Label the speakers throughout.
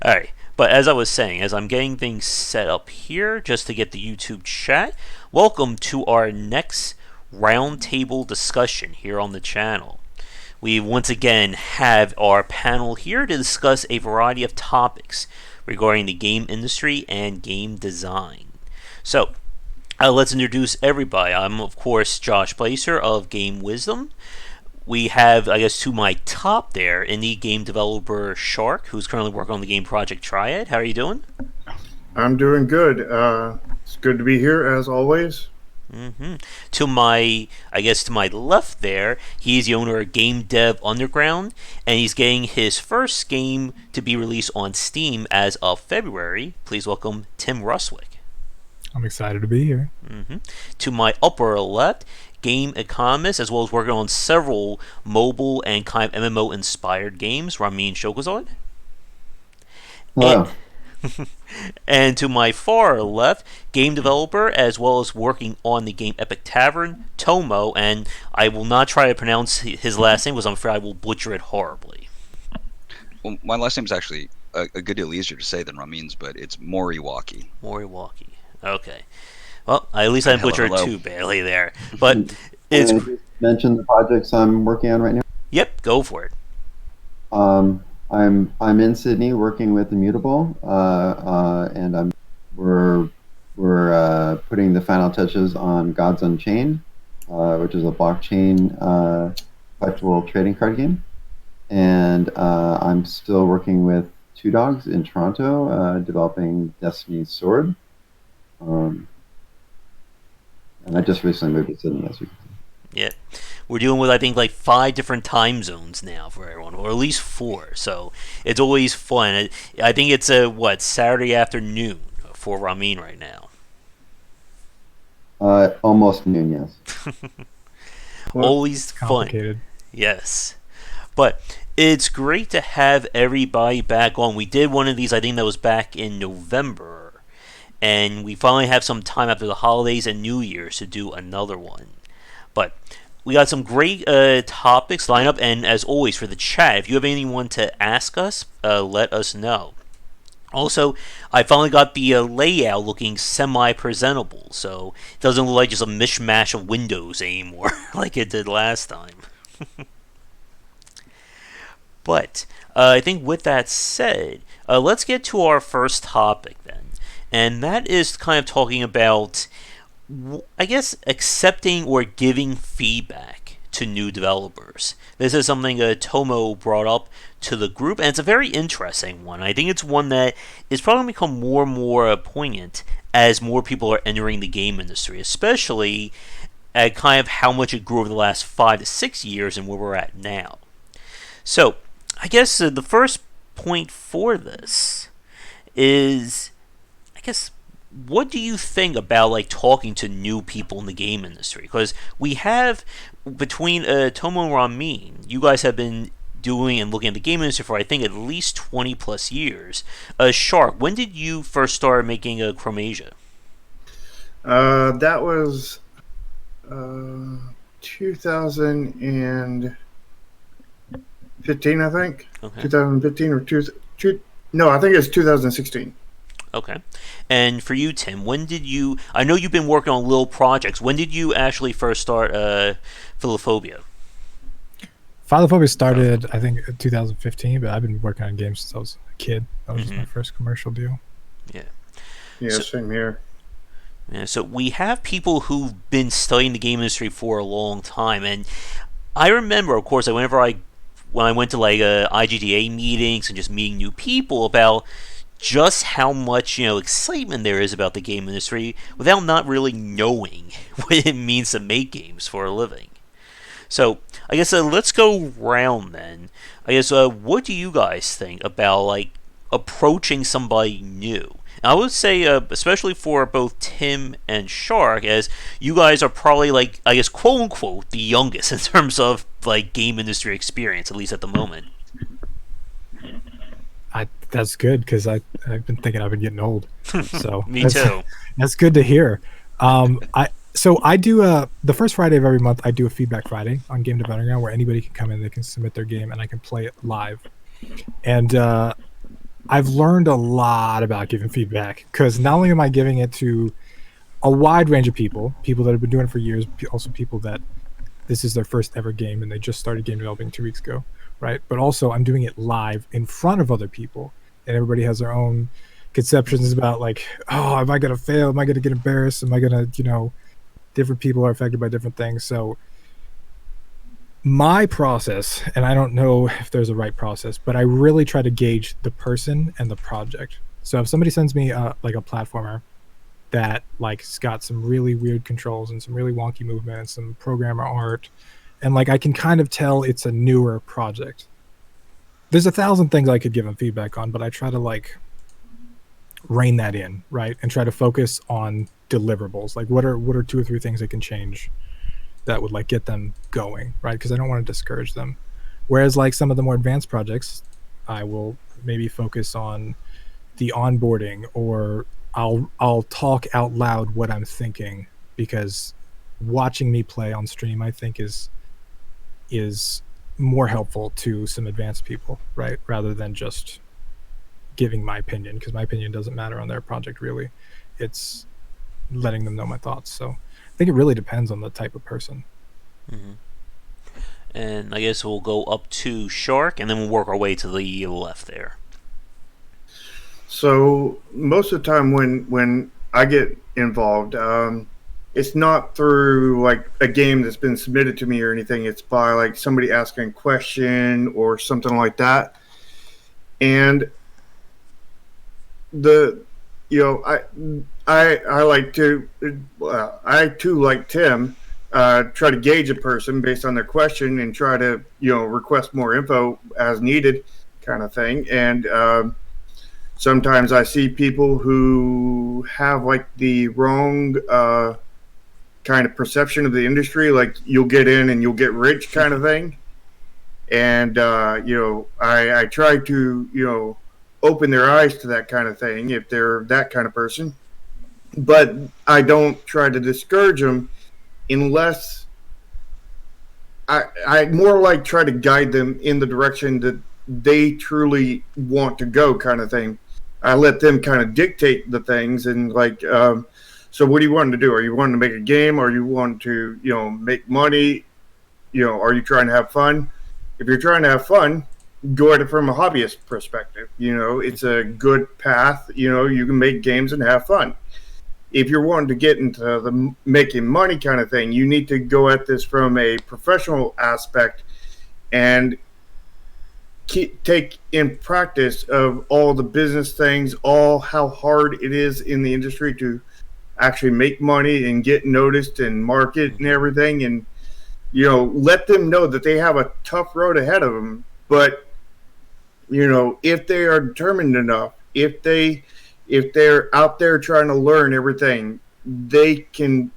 Speaker 1: All right. But as I was saying, as I'm getting things set up here, just to get the YouTube chat, welcome to our next roundtable discussion here on the channel. We once again have our panel here to discuss a variety of topics regarding the game industry and game design. So, let's introduce everybody. I'm, of course, Josh Placer of Game Wisdom. We have, I guess, to my top there, indie game developer Shark, who's currently working on the game Project Triad. How are you doing?
Speaker 2: I'm doing good. It's good to be here as always.
Speaker 1: To my, I guess, to my left there, he's the owner of Game Dev Underground, and he's getting his first game to be released on Steam as of February. Please welcome Tim Ruswick.
Speaker 3: I'm excited to be here.
Speaker 1: To my upper left, game economist, as well as working on several mobile and kind of MMO inspired games, Ramin Shokozad. And,
Speaker 4: Hello.
Speaker 1: and to my far left, game developer, as well as working on the game Epic Tavern, Tomo, and I will not try to pronounce his last name because I'm afraid I will butcher it horribly.
Speaker 5: Well, my last name's actually a good deal easier to say than Ramin's, but it's Moriwaki.
Speaker 1: Moriwaki. Okay. Well, at least I didn't butcher it
Speaker 5: Hello.
Speaker 1: too badly there. But it's...
Speaker 4: Can I just mention the projects I'm working on right now?
Speaker 1: Yep, go for it.
Speaker 4: I'm in Sydney working with Immutable, and we're putting the final touches on Gods Unchained, which is a blockchain collectible trading card game. And I'm still working with Two Dogs in Toronto, developing Destiny's Sword. And I just recently moved to Sydney last week.
Speaker 1: Yeah. We're dealing with, I think, like 5 different time zones now for everyone, or at least 4. So it's always fun. I think it's Saturday afternoon for Ramin right now.
Speaker 4: Almost noon, yes.
Speaker 1: Always fun.
Speaker 3: Complicated.
Speaker 1: Yes. But it's great to have everybody back on. We did one of these, I think that was back in November. And we finally have some time after the holidays and New Year's to do another one. But we got some great topics lined up, and as always, for the chat, if you have anyone to ask us, let us know. Also, I finally got the layout looking semi-presentable, so it doesn't look like just a mishmash of windows anymore, like it did last time. But I think with that said, let's get to our first topic then, and that is kind of talking about, I guess, accepting or giving feedback to new developers. This is something Tomo brought up to the group, and it's a very interesting one. I think it's one that is probably going to become more and more poignant as more people are entering the game industry, especially at kind of how much it grew over the last 5 to 6 years and where we're at now. So, I guess the first point for this is, I guess, what do you think about like talking to new people in the game industry? Because we have, between Tomo and Ramin, you guys have been doing and looking at the game industry for I think at least 20 plus years. Shark, when did you first start making Chromasia?
Speaker 2: That was 2015, I think.
Speaker 1: Okay.
Speaker 2: 2015 or no, I think it's 2016.
Speaker 1: Okay. And for you, Tim, when did you... I know you've been working on little projects. When did you actually first start Philophobia?
Speaker 3: Philophobia started, I think, in 2015, but I've been working on games since I was a kid. That was just my first commercial deal.
Speaker 1: Yeah.
Speaker 2: Yeah, same here.
Speaker 1: Yeah, so we have people who've been studying the game industry for a long time, and I remember, of course, when I went to like IGDA meetings and just meeting new people about just how much excitement there is about the game industry without not really knowing what it means to make games for a living. So I guess let's go round then. I guess what do you guys think about like approaching somebody new? And I would say, especially for both Tim and Shark, as you guys are probably like, I guess, quote unquote, the youngest in terms of like game industry experience, at least at the moment.
Speaker 3: That's good because I've been thinking I've been getting old. So
Speaker 1: Me too.
Speaker 3: That's good to hear. I do the first Friday of every month. I do a feedback Friday on Game Dev Underground where anybody can come in, they can submit their game, and I can play it live. And I've learned a lot about giving feedback because not only am I giving it to a wide range of people that have been doing it for years, also people that this is their first ever game and they just started game developing 2 weeks ago, right? But also I'm doing it live in front of other people, and everybody has their own conceptions about like, oh, am I gonna fail? Am I gonna get embarrassed? Am I gonna, different people are affected by different things. So my process, and I don't know if there's a right process, but I really try to gauge the person and the project. So if somebody sends me like a platformer that like's got some really weird controls and some really wonky movement and some programmer art, and like I can kind of tell it's a newer project, there's 1,000 things I could give them feedback on, but I try to like rein that in, right, and try to focus on deliverables. Like what are 2 or 3 things I can change that would like get them going, right? Because I don't want to discourage them. Whereas like some of the more advanced projects, I will maybe focus on the onboarding, or I'll talk out loud what I'm thinking, because watching me play on stream I think is more helpful to some advanced people, right? Rather than just giving my opinion, because my opinion doesn't matter on their project really. It's letting them know my thoughts. So I think it really depends on the type of person.
Speaker 1: Mm-hmm. And I guess we'll go up to Shark, and then we'll work our way to the left there.
Speaker 2: So most of the time when I get involved, it's not through like a game that's been submitted to me or anything. It's by like somebody asking a question or something like that. And the I like to I too, like Tim, try to gauge a person based on their question and try to request more info as needed, kind of thing. And sometimes I see people who have like the wrong kind of perception of the industry, like you'll get in and you'll get rich kind of thing. And I try to open their eyes to that kind of thing if they're that kind of person. But I don't try to discourage them unless I more like try to guide them in the direction that they truly want to go, kind of thing. I let them kind of dictate the things, and like, so what do you want to do? Are you wanting to make a game? Or you want to, make money? Are you trying to have fun? If you're trying to have fun, go at it from a hobbyist perspective. It's a good path. You can make games and have fun. If you're wanting to get into the making money kind of thing, you need to go at this from a professional aspect and take in practice of all the business things, all how hard it is in the industry to actually make money and get noticed and market and everything. And, let them know that they have a tough road ahead of them. But, if they are determined enough, if they're out there trying to learn everything, they can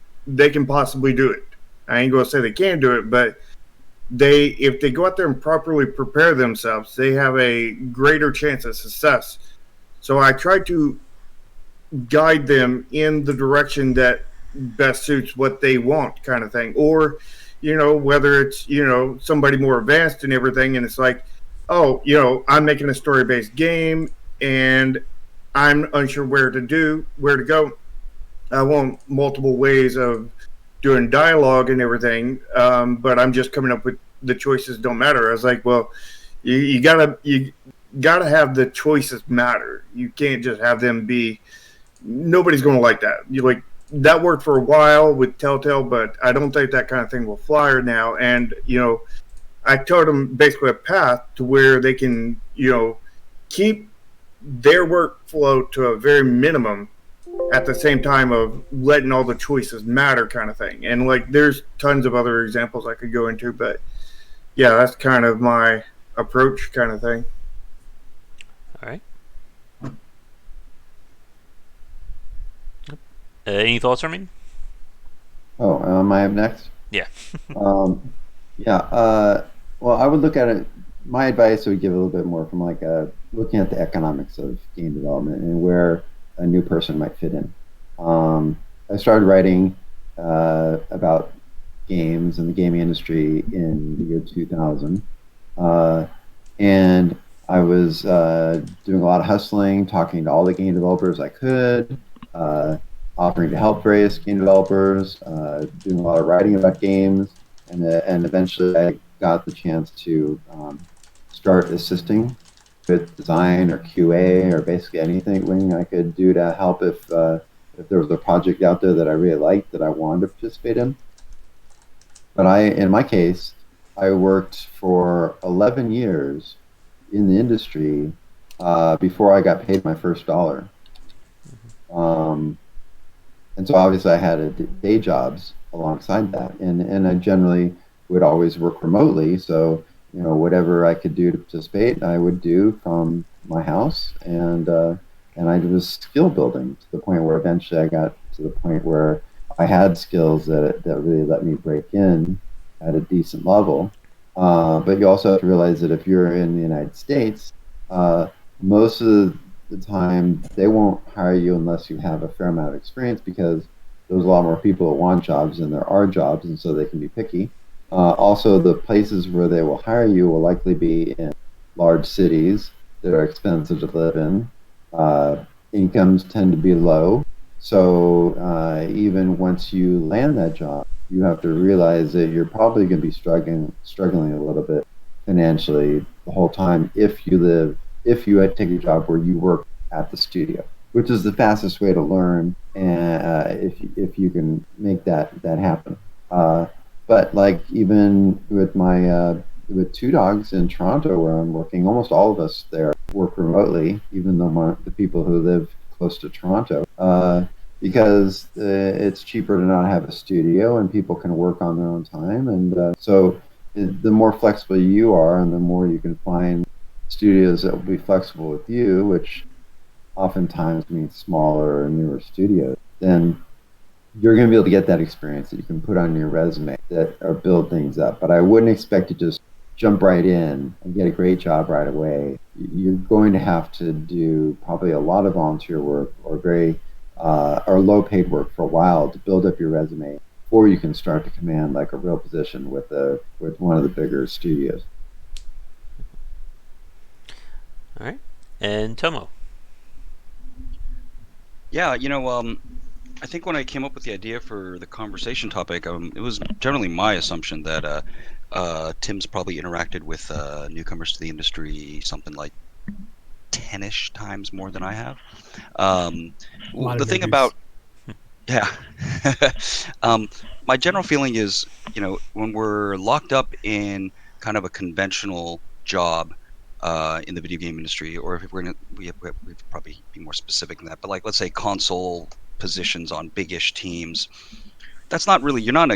Speaker 2: possibly do it. I ain't gonna say they can't do it, but if they go out there and properly prepare themselves, they have a greater chance of success. So I try to guide them in the direction that best suits what they want, kind of thing. Or, whether it's, somebody more advanced and everything, and it's like, oh, I'm making a story-based game and I'm unsure where to go. I want multiple ways of doing dialogue and everything, but I'm just coming up with the choices don't matter. I was like, well, you gotta have the choices matter. You can't just have them be. Nobody's going to like that. That worked for a while with Telltale, but I don't think that kind of thing will fly now. And I taught them basically a path to where they can keep their workflow to a very minimum at the same time of letting all the choices matter, kind of thing. And like there's tons of other examples I could go into, but yeah, that's kind of my approach, kind of thing.
Speaker 1: All right. Any thoughts, Ramin?
Speaker 4: Oh, am I up next?
Speaker 1: Yeah.
Speaker 4: Yeah. Well, I would look at it. My advice would give a little bit more from like looking at the economics of game development and where a new person might fit in. I started writing about games and the gaming industry in the year 2000, and I was doing a lot of hustling, talking to all the game developers I could, uh, offering to help various game developers, doing a lot of writing about games, and eventually I got the chance to start assisting with design or QA or basically anything I could do to help if there was a project out there that I really liked that I wanted to participate in. But in my case, I worked for 11 years in the industry before I got paid my first dollar. Um, and so obviously I had day jobs alongside that, and I generally would always work remotely. So whatever I could do to participate, I would do from my house, and I was skill building to the point where eventually I got to the point where I had skills that really let me break in at a decent level. But you also have to realize that if you're in the United States, uh, most of the time they won't hire you unless you have a fair amount of experience because there's a lot more people that want jobs than there are jobs, and so they can be picky. Also, the places where they will hire you will likely be in large cities that are expensive to live in. Uh, Incomes tend to be low, so even once you land that job, you have to realize that you're probably going to be struggling a little bit financially the whole time if you take a job where you work at the studio, which is the fastest way to learn, and if you can make that happen. But like even with my with Two Dogs in Toronto, where I'm working, almost all of us there work remotely, even though the people who live close to Toronto, because it's cheaper to not have a studio and people can work on their own time. And so the more flexible you are and the more you can find studios that will be flexible with you, which oftentimes means smaller or newer studios, then you're going to be able to get that experience that you can put on your resume that or build things up. But I wouldn't expect to just jump right in and get a great job right away. You're going to have to do probably a lot of volunteer work or very or low paid work for a while to build up your resume before you can start to command like a real position with one of the bigger studios.
Speaker 1: All right. And Tomo.
Speaker 5: Yeah, I think when I came up with the idea for the conversation topic, it was generally my assumption that Tim's probably interacted with newcomers to the industry something like 10-ish times more than I have.
Speaker 3: A lot
Speaker 5: The
Speaker 3: of
Speaker 5: thing
Speaker 3: newbies.
Speaker 5: about Yeah. um, my general feeling is, when we're locked up in kind of a conventional job in the video game industry, or if we're gonna, we probably be more specific than that. But like, let's say console positions on big-ish teams, that's not really. You're not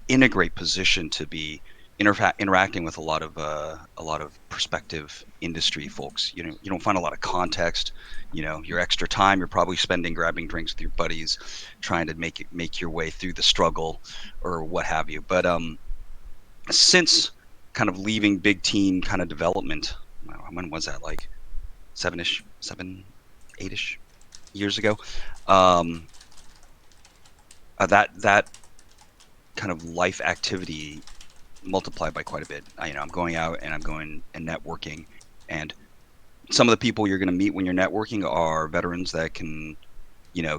Speaker 5: in a great position to be interacting with a lot of prospective industry folks. You don't find a lot of context. Your extra time you're probably spending grabbing drinks with your buddies, trying to make your way through the struggle or what have you. But since kind of leaving big team kind of development, when was that? Like 8-ish years ago. Um, that kind of life activity multiplied by quite a bit. I'm going out and I'm going and networking, and some of the people you're going to meet when you're networking are veterans that can,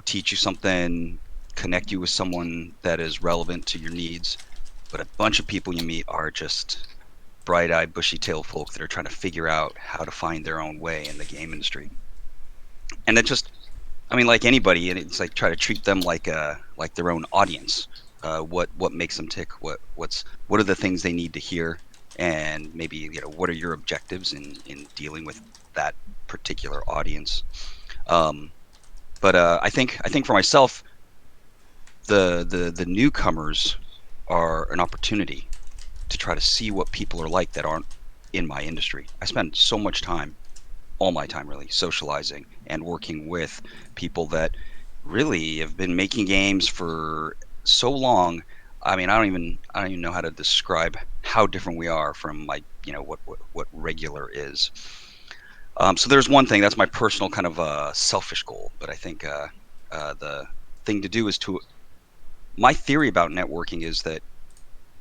Speaker 5: teach you something, connect you with someone that is relevant to your needs. But a bunch of people you meet are just bright-eyed, bushy-tailed folk that are trying to figure out how to find their own way in the game industry. And it just, I mean, like anybody, and it's like try to treat them like their own audience. What makes them tick? What are the things they need to hear? And maybe what are your objectives in dealing with that particular audience? Um, but I think for myself, the newcomers are an opportunity to try to see what people are like that aren't in my industry. I spend so much time, all my time really, socializing and working with people that really have been making games for so long. I mean, I don't even know how to describe how different we are from like, what regular is. So there's one thing that's my personal kind of selfish goal, but I think the thing to do is to my theory about networking is that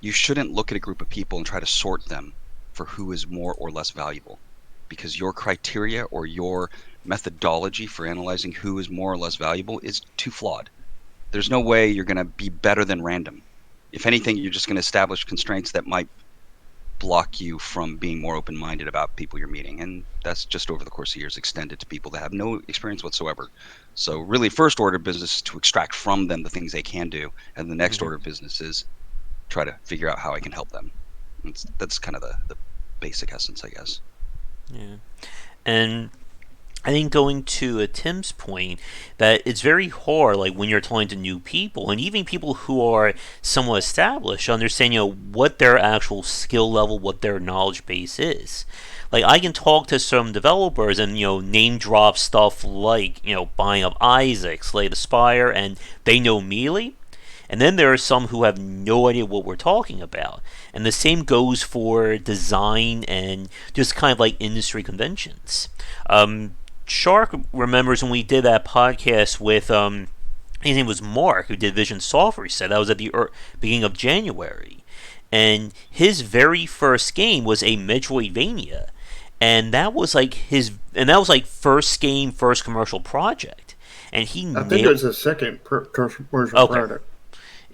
Speaker 5: you shouldn't look at a group of people and try to sort them for who is more or less valuable, because your criteria or your methodology for analyzing who is more or less valuable is too flawed. There's no way you're going to be better than random. If anything, you're just going to establish constraints that might block you from being more open-minded about people you're meeting, and that's just over the course of years extended to people that have no experience whatsoever. So really, first order of business is to extract from them the things they can do, and the next order of business is try to figure out how I can help them. That's kind of the basic essence, I guess.
Speaker 1: Yeah. And I think going to Tim's point, that it's very hard, like when you're talking to new people, and even people who are somewhat established, understand, what their actual skill level, what their knowledge base is. Like I can talk to some developers and name drop stuff like buying up Isaac, Slay the Spire, and they know immediately. And then there are some who have no idea what we're talking about. And the same goes for design and just kind of like industry conventions. Shark remembers when we did that podcast with his name was Mark, who did Vision Software. He said that was at the beginning of January, and his very first game was a Metroidvania, and that was like first game, first commercial project, and
Speaker 2: I think it was the second commercial product.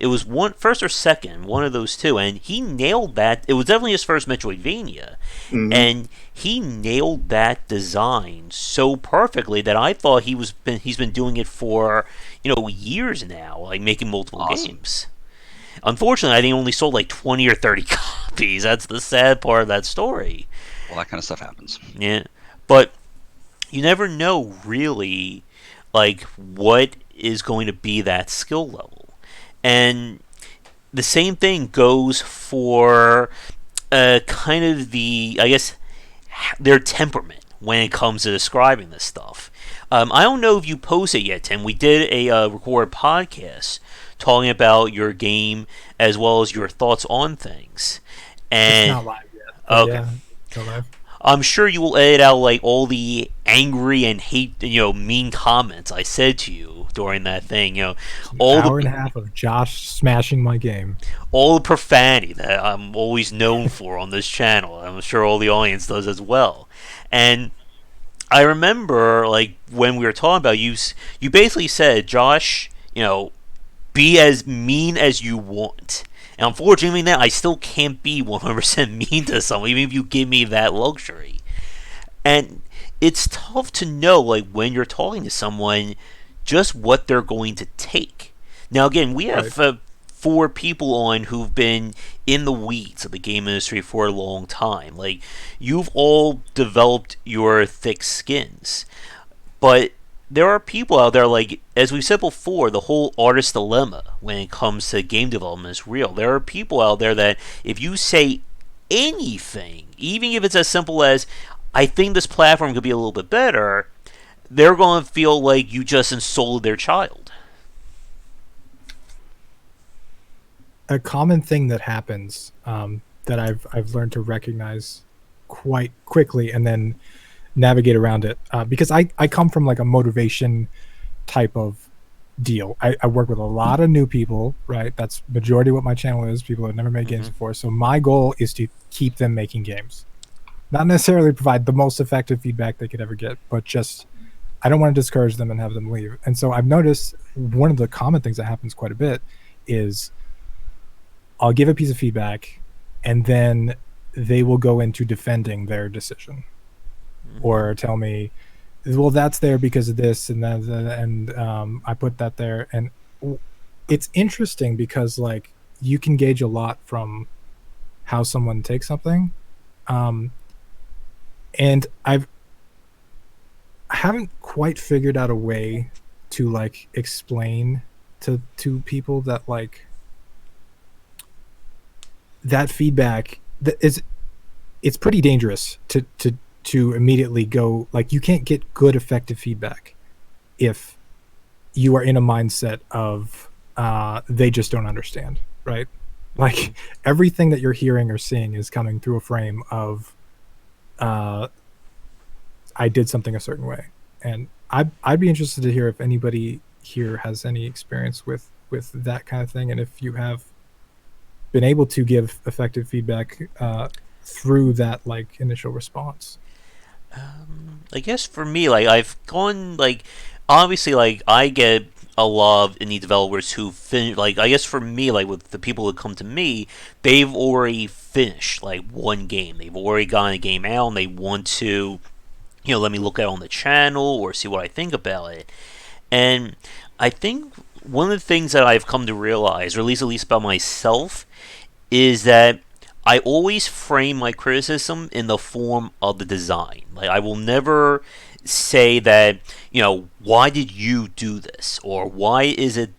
Speaker 1: It was first or second, one of those two, and he nailed that. It was definitely his first Metroidvania, and he nailed that design so perfectly that I thought he's been doing it for years now, like making multiple games. Unfortunately, I think he only sold like 20 or 30 copies. That's the sad part of that story.
Speaker 5: Well, that kind of stuff happens.
Speaker 1: Yeah, but you never know really, like what is going to be that skill level. And the same thing goes for kind of their temperament when it comes to describing this stuff. I don't know if you posted yet, Tim. We did a recorded podcast talking about your game as well as your thoughts on things. And
Speaker 3: It's not live yet.
Speaker 1: Okay.
Speaker 3: Yeah, it's not live.
Speaker 1: I'm sure you will edit out like all the angry and hate, mean comments I said to you during that thing. All
Speaker 3: Hour and a half of Josh smashing my game.
Speaker 1: all the profanity that I'm always known for on this channel. I'm sure all the audience does as well. And I remember, like when we were talking about you basically said, Josh, be as mean as you want. And unfortunately, now I still can't be 100% mean to someone, even if you give me that luxury. And it's tough to know, like when you're talking to someone, just what they're going to take. Now, again, we have 4 people on who've been in the weeds of the game industry for a long time. Like you've all developed your thick skins, but there are people out there, like, as we've said before, the whole artist dilemma when it comes to game development is real. There are people out there that if you say anything, even if it's as simple as, I think this platform could be a little bit better, they're going to feel like you just insulted their child.
Speaker 3: A common thing that happens that I've learned to recognize quite quickly and then navigate around it because I come from like a motivation type of deal. I work with a lot of new people, right? That's majority of what my channel is. People have never made games before. So my goal is to keep them making games. Not necessarily provide the most effective feedback they could ever get, but just I don't want to discourage them and have them leave. And so I've noticed one of the common things that happens quite a bit is I'll give a piece of feedback and then they will go into defending their decision. Or tell me, well, that's there because of this and that, and I put that there. And it's interesting because like you can gauge a lot from how someone takes something. And I haven't quite figured out a way to like explain to people that like that feedback that is, it's pretty dangerous to immediately go, like, you can't get good effective feedback if you are in a mindset of they just don't understand, right? Like everything that you're hearing or seeing is coming through a frame of I did something a certain way. And I'd be interested to hear if anybody here has any experience with that kind of thing, and if you have been able to give effective feedback through that like initial response?
Speaker 1: I guess for me, like I've gone like obviously like I get a lot of indie developers who finish. Like I guess for me, like with the people that come to me, they've already finished like one game. They've already gotten a game out, and they want to let me look at it on the channel or see what I think about it. And I think one of the things that I've come to realize, or at least about myself, is that I always frame my criticism in the form of the design. Like I will never say that, why did you do this, or why did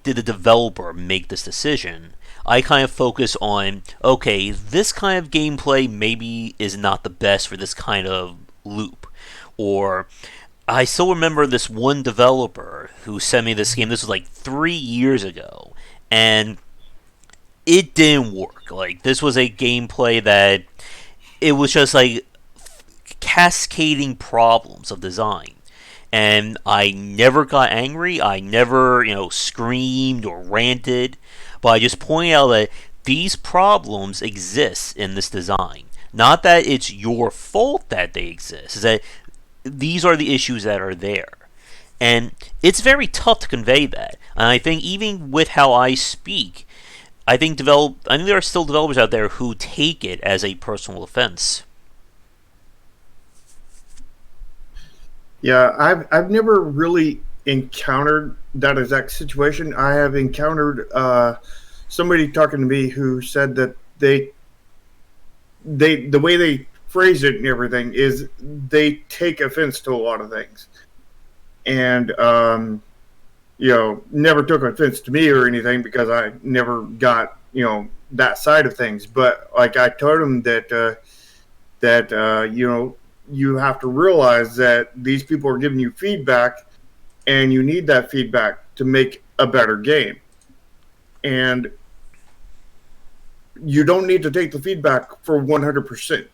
Speaker 1: the developer make this decision? I kind of focus on, okay, this kind of gameplay maybe is not the best for this kind of loop. Or I still remember this one developer who sent me this game. This was like 3 years ago, and it didn't work. Like this was a gameplay that it was just like cascading problems of design. And I never got angry. I never, screamed or ranted. But I just pointed out that these problems exist in this design. Not that it's your fault that they exist. It's that these are the issues that are there. And it's very tough to convey that. And I think even with how I speak, I think there are still developers out there who take it as a personal offense.
Speaker 2: Yeah, I've never really encountered that exact situation. I have encountered somebody talking to me who said that the way they phrase it and everything is they take offense to a lot of things, and never took offense to me or anything because I never got that side of things. But like I told them that you have to realize that these people are giving you feedback, and you need that feedback to make a better game. And you don't need to take the feedback for 100%.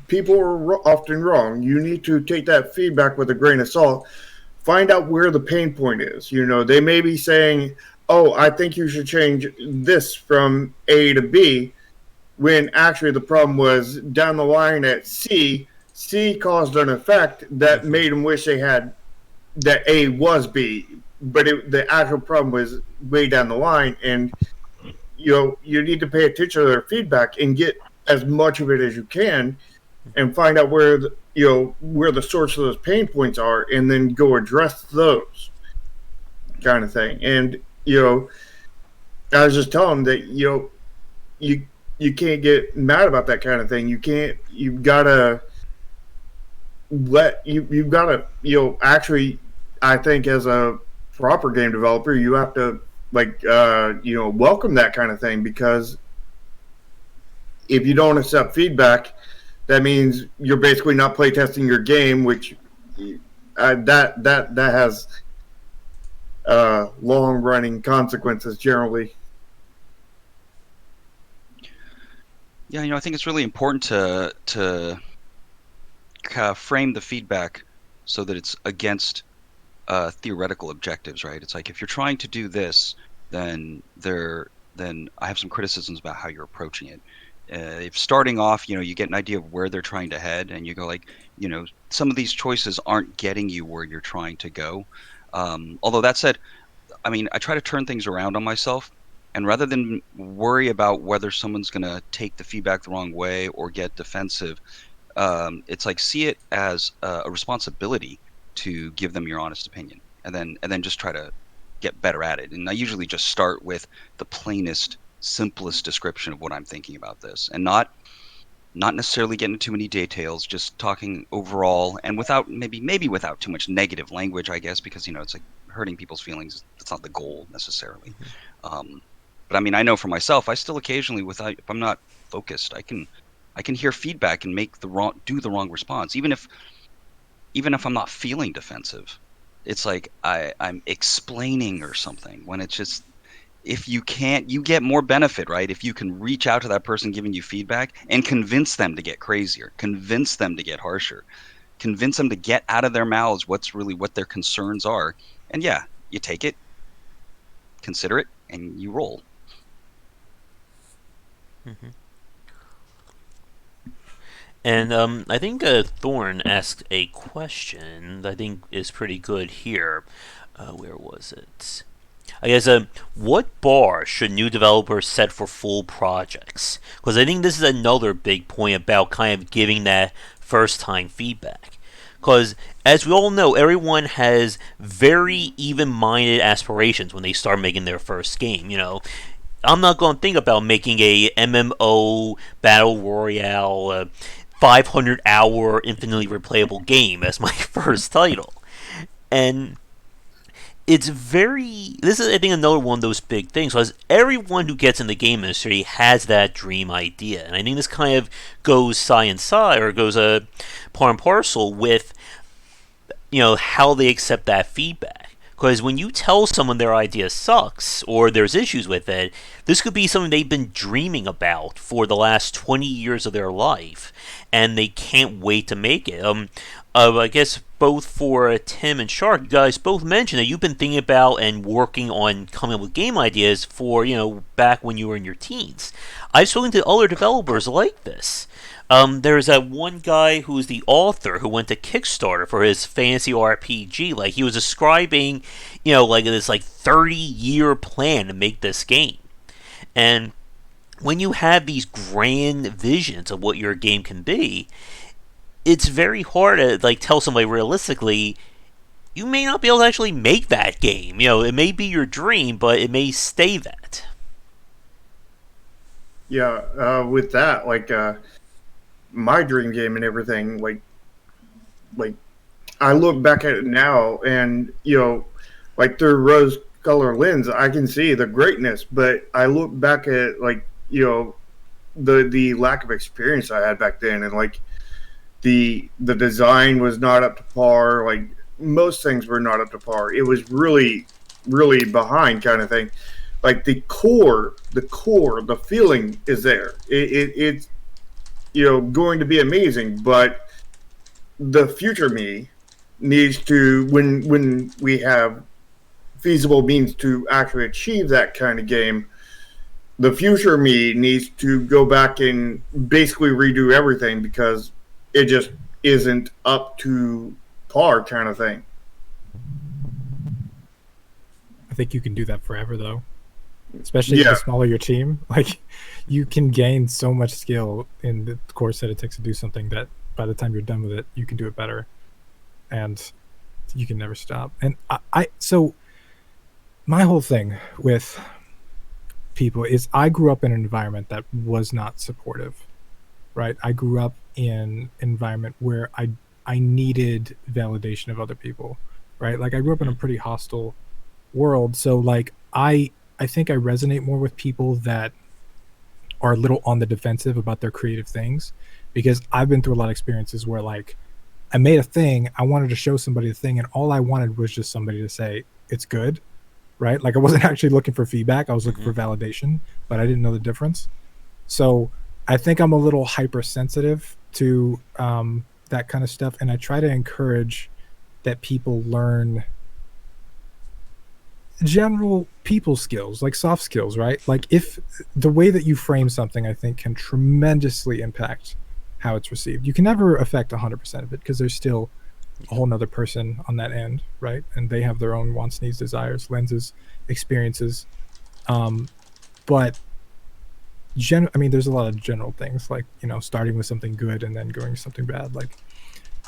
Speaker 2: People are often wrong. You need to take that feedback with a grain of salt. Find out where the pain point is. They may be saying, "Oh, I think you should change this from A to B," when actually the problem was down the line at C. C caused an effect that made them wish they had that A was B, but the actual problem was way down the line. And you need to pay attention to their feedback and get as much of it as you can, and find out where the source of those pain points are, and then go address those kind of thing. And I was just telling them that you can't get mad about that kind of thing. You've gotta actually, I think as a proper game developer, you have to welcome that kind of thing, because if you don't accept feedback, that means you're basically not playtesting your game, which that has long running consequences generally.
Speaker 5: Yeah, I think it's really important to frame the feedback so that it's against theoretical objectives, right? It's like if you're trying to do this, then I have some criticisms about how you're approaching it. If starting off, you get an idea of where they're trying to head, and you go like, some of these choices aren't getting you where you're trying to go. Although that said, I mean, I try to turn things around on myself, and rather than worry about whether someone's going to take the feedback the wrong way or get defensive, it's like see it as a responsibility to give them your honest opinion, and then just try to get better at it. And I usually just start with the plainest, simplest description of what I'm thinking about this, and not necessarily getting into too many details, just talking overall, and without maybe without too much negative language, I guess, because it's like hurting people's feelings. That's not the goal necessarily. But I mean, I know for myself, I still occasionally, if I'm not focused, I can hear feedback and do the wrong response, even if I'm not feeling defensive. It's like I'm explaining or something, when it's just, if you can't, you get more benefit, right? If you can reach out to that person giving you feedback and convince them to get crazier, convince them to get harsher, convince them to get out of their mouths what their concerns are. And yeah, you take it, consider it, and you roll.
Speaker 1: Hmm. And I think Thorn asked a question that I think is pretty good here. Where was it? I guess, what bar should new developers set for full projects? Because I think this is another big point about kind of giving that first time feedback. Because, as we all know, everyone has very even minded aspirations when they start making their first game. I'm not going to think about making a MMO Battle Royale 500-hour infinitely replayable game as my first title. And this is, I think, another one of those big things, because everyone who gets in the game industry has that dream idea. And I think this kind of goes side and side, or goes part and parcel with how they accept that feedback. Because when you tell someone their idea sucks or there's issues with it, this could be something they've been dreaming about for the last 20 years of their life, and they can't wait to make it. I guess both for Tim and Shark, you guys both mentioned that you've been thinking about and working on coming up with game ideas for, back when you were in your teens. I've spoken to other developers like this. There's that one guy who's the author who went to Kickstarter for his fantasy RPG. Like, he was describing, like this 30-year plan to make this game. And when you have these grand visions of what your game can be, it's very hard to tell somebody realistically, you may not be able to actually make that game. It may be your dream, but it may stay that.
Speaker 2: Yeah, with that, my dream game and everything, like I look back at it now, and through rose-colored lens, I can see the greatness. But I look back at the lack of experience I had back then, and the design was not up to par. Like, most things were not up to par. It was really, really behind, kind of thing. Like, the core, the feeling is there. It's going to be amazing, but the future me needs to, when we have feasible means to actually achieve that kind of game, the future me needs to go back and basically redo everything, because it just isn't up to par, kind of thing.
Speaker 3: I think you can do that forever, though. Especially the smaller your team. Like, you can gain so much skill in the course that it takes to do something that by the time you're done with it, you can do it better. And you can never stop. And so my whole thing with people is, I grew up in an environment that was not supportive, right? I grew up in an environment where I needed validation of other people, right? Like, I grew up in a pretty hostile world. So I think I resonate more with people that are a little on the defensive about their creative things, because I've been through a lot of experiences where I made a thing, I wanted to show somebody the thing, and all I wanted was just somebody to say it's good, right? Like, I wasn't actually looking for feedback. I was looking for validation, but I didn't know the difference. So I think I'm a little hypersensitive to that kind of stuff, and I try to encourage that people learn general people skills, like soft skills, right? Like, if the way that you frame something, I think, can tremendously impact how it's received. You can never affect 100% of it, because there's still a whole nother person on that end, right? And they have their own wants, needs, desires, lenses, experiences. But there's a lot of general things, like, starting with something good and then going to something bad. Like,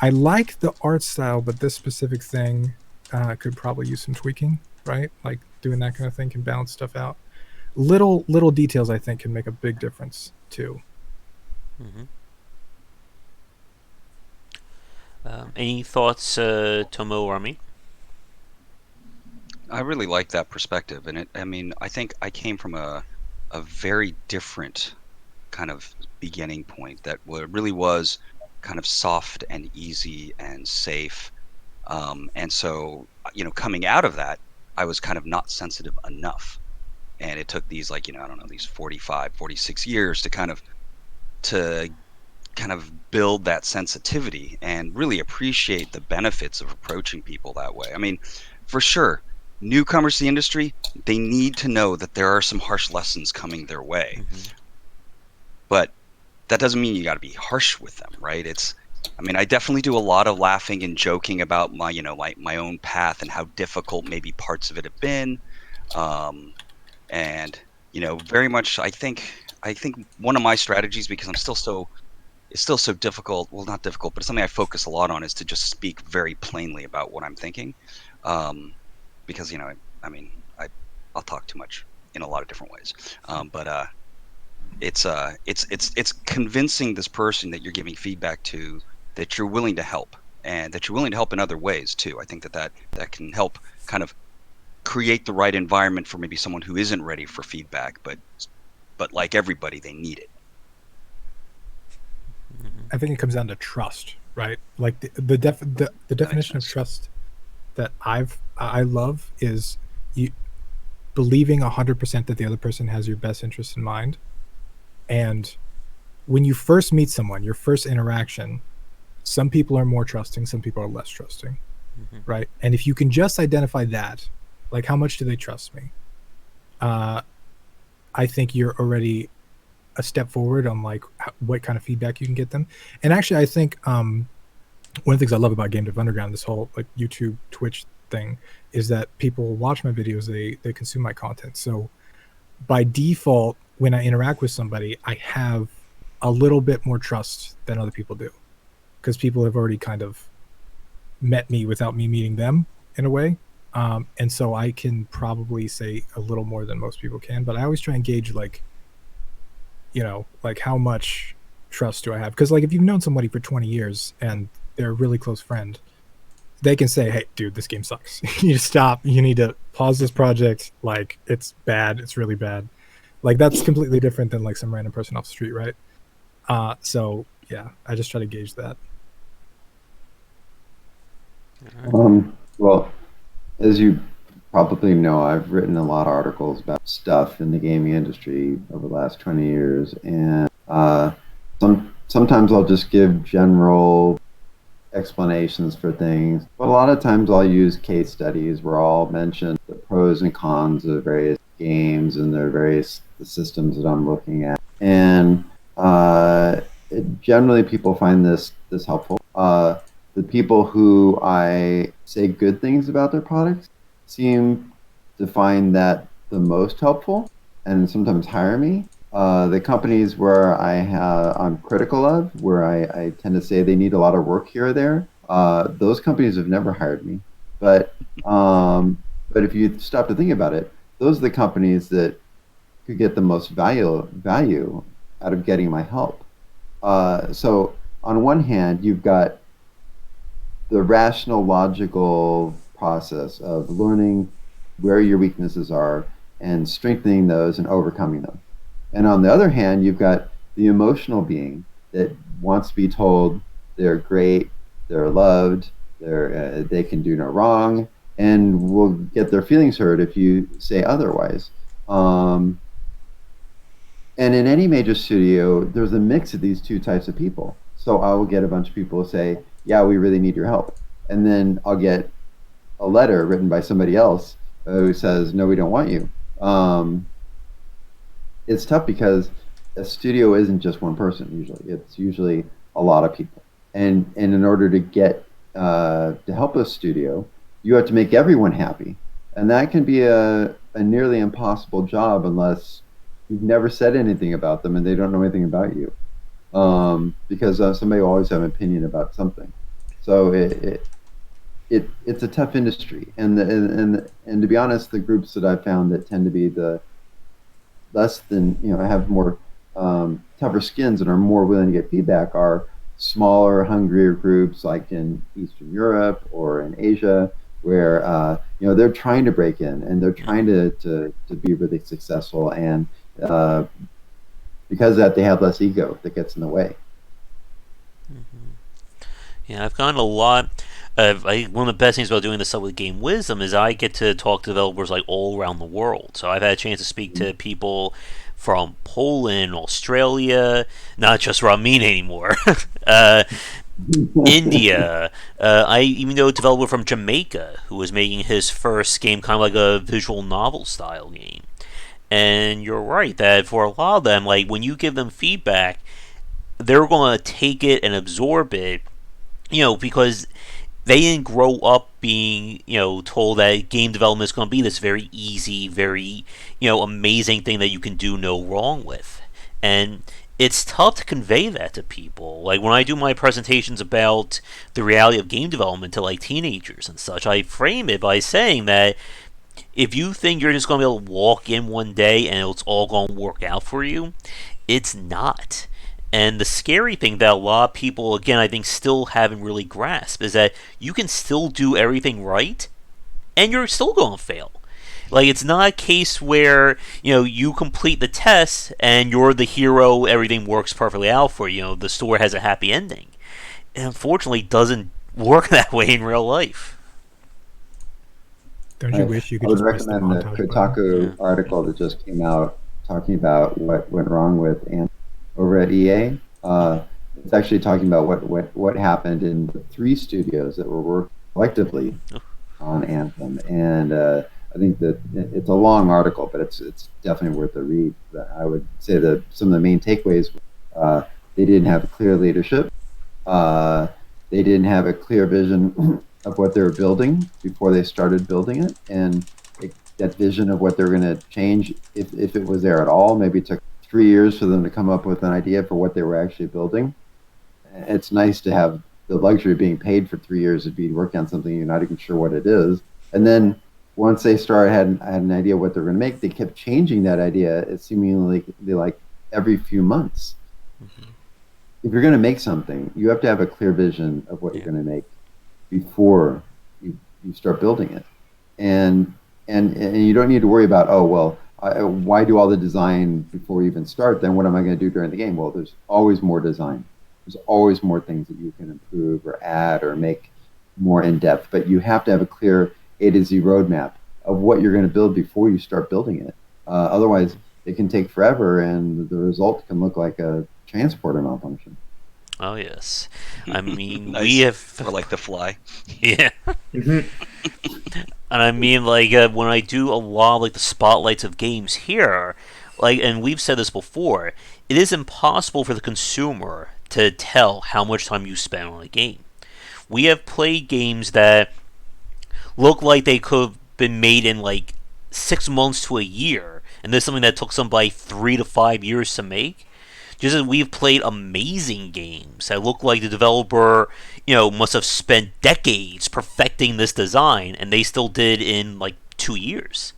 Speaker 3: I like the art style, but this specific thing could probably use some tweaking, right? Like, doing that kind of thing can balance stuff out. Little details, I think, can make a big difference too.
Speaker 1: Any thoughts, Tomo or Ramin?
Speaker 5: I really like that perspective, and I think I came from a very different kind of beginning point that really was kind of soft and easy and safe, and so coming out of that, I was kind of not sensitive enough, and it took these these 45, 46 years to kind of build that sensitivity and really appreciate the benefits of approaching people that way. I mean, for sure, newcomers to the industry, they need to know that there are some harsh lessons coming their way. but that doesn't mean you got to be harsh with them, right? I mean, I definitely do a lot of laughing and joking about my own path and how difficult maybe parts of it have been. Um, and very much I think one of my strategies, because it's still so difficult, well, not difficult, but it's something I focus a lot on, is to just speak very plainly about what I'm thinking. um, because I mean, I'll talk too much in a lot of different ways. But it's convincing this person that you're giving feedback to, that you're willing to help, and that you're willing to help in other ways too. I think that can help kind of create the right environment for maybe someone who isn't ready for feedback, but like everybody, they need it.
Speaker 3: I think it comes down to trust, right? Like the definition of trust that I love is you believing 100% that the other person has your best interest in mind. And when you first meet someone, your first interaction, some people are more trusting, some people are less trusting, right? And if you can just identify that, like how much do they trust me? I think you're already a step forward on like what kind of feedback you can get them. And actually, I think one of the things I love about Game Dev Underground, this whole like YouTube, Twitch thing, is that people watch my videos, they consume my content. So by default, when I interact with somebody, I have a little bit more trust than other people do, because people have already kind of met me without me meeting them in a way. And so I can probably say a little more than most people can, but I always try and gauge like, like how much trust do I have? Because like if you've known somebody for 20 years and they're a really close friend, they can say, hey, dude, this game sucks. You need to stop. You need to pause this project. Like it's bad. It's really bad. Like that's completely different than like some random person off the street, right? So yeah, I just try to gauge that.
Speaker 4: Well, as you probably know, I've written a lot of articles about stuff in the gaming industry over the last 20 years, and sometimes I'll just give general explanations for things, but a lot of times I'll use case studies where I'll mention the pros and cons of various games and the systems that I'm looking at, and generally people find this helpful. The people who I say good things about their products seem to find that the most helpful, and sometimes hire me. The companies where I'm critical of, where I tend to say they need a lot of work here or there, those companies have never hired me. But if you stop to think about it, those are the companies that could get the most value out of getting my help. So on one hand, you've got the rational, logical process of learning where your weaknesses are and strengthening those and overcoming them. And on the other hand, you've got the emotional being that wants to be told they're great, they're loved, they can do no wrong, and will get their feelings hurt if you say otherwise. And in any major studio, there's a mix of these two types of people. So I will get a bunch of people who say, yeah, we really need your help. And then I'll get a letter written by somebody else who says, no, we don't want you. It's tough because a studio isn't just one person usually. It's usually a lot of people. And in order to get to help a studio, you have to make everyone happy. And that can be a nearly impossible job unless you've never said anything about them and they don't know anything about you. Because somebody will always have an opinion about something. So it's a tough industry. And to be honest, the groups that I've found that tend to be the less than, have more tougher skins and are more willing to get feedback are smaller, hungrier groups like in Eastern Europe or in Asia, where they're trying to break in and they're trying to be really successful, and because of that they have less ego that gets in the way.
Speaker 1: Yeah, I've gotten a lot of. One of the best things about doing this stuff with Game Wisdom is I get to talk to developers like all around the world. So I've had a chance to speak to people from Poland, Australia, not just Ramin anymore, India. I even know a developer from Jamaica who was making his first game kind of like a visual novel style game. And you're right that for a lot of them, like when you give them feedback, they're going to take it and absorb it, because they didn't grow up being, told that game development is going to be this very easy, very, amazing thing that you can do no wrong with. And it's tough to convey that to people. Like when I do my presentations about the reality of game development to like teenagers and such, I frame it by saying that if you think you're just going to be able to walk in one day and it's all going to work out for you, it's not. And the scary thing that a lot of people, again, I think still haven't really grasped is that you can still do everything right and you're still going to fail. Like, it's not a case where, you complete the test and you're the hero, everything works perfectly out for you. The story has a happy ending. It unfortunately doesn't work that way in real life.
Speaker 3: Don't you wish you could
Speaker 4: I would
Speaker 3: just press the
Speaker 4: recommend the
Speaker 3: montage
Speaker 4: Kotaku
Speaker 3: button?
Speaker 4: article that just came out talking about what went wrong with Anthem over at EA. It's actually talking about what happened in the 3 studios that were working collectively on Anthem, and I think that it's a long article, but it's definitely worth a read. I would say that some of the main takeaways: they didn't have clear leadership. They didn't have a clear vision of what they were building before they started building it, and that vision of what they're going to change, if it was there at all, maybe it took 3 years for them to come up with an idea for what they were actually building. It's nice to have the luxury of being paid for 3 years to be working on something you're not even sure what it is, and then once they had an idea what they're going to make, they kept changing that idea. It seemingly like every few months. Mm-hmm. If you're going to make something, you have to have a clear vision of what you're going to make before you start building it, and you don't need to worry about why do all the design before you even start? Then what am I going to do during the game? Well, there's always more design. There's always more things that you can improve or add or make more in depth. But you have to have a clear A to Z roadmap of what you're going to build before you start building it. Otherwise, it can take forever, and the result can look like a transporter malfunction.
Speaker 1: Oh yes, I mean
Speaker 5: Nice.
Speaker 1: we have,
Speaker 5: or like The Fly.
Speaker 1: Yeah. And I mean, like when I do a lot of, like the spotlights of games here, like, and we've said this before, it is impossible for the consumer to tell how much time you spend on a game. We have played games that look like they could have been made in like 6 months to a year, and this is something that took somebody 3 to 5 years to make. Just as we've played amazing games that look like the developer, must have spent decades perfecting this design, and they still did in like 2 years.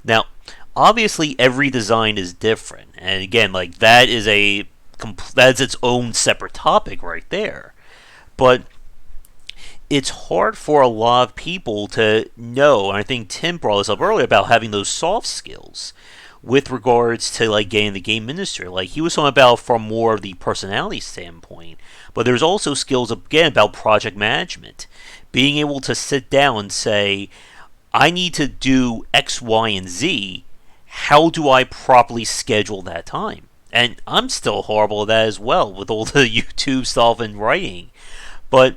Speaker 1: Now, obviously, every design is different, and again, like that's its own separate topic right there. But it's hard for a lot of people to know, and I think Tim brought this up earlier about having those soft skills with regards to like getting the game industry. Like he was talking about from more of the personality standpoint, but there's also skills again about project management, being able to sit down and say, I need to do X, Y, and Z. How do I properly schedule that time? And I'm still horrible at that as well with all the YouTube stuff and writing, but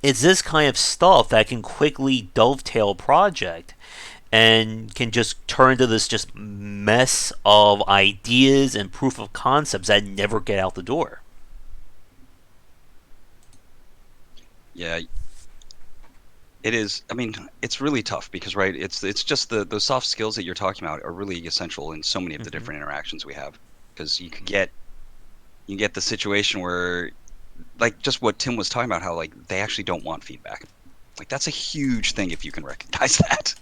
Speaker 1: it's this kind of stuff that can quickly dovetail a project and can just turn into this just mess of ideas and proof of concepts that never get out the door.
Speaker 5: Yeah, it is. I mean, it's really tough because, right, it's just those soft skills that you're talking about are really essential in so many of the different interactions we have, because you get the situation where, like just what Tim was talking about, how like they actually don't want feedback. Like that's a huge thing if you can recognize that.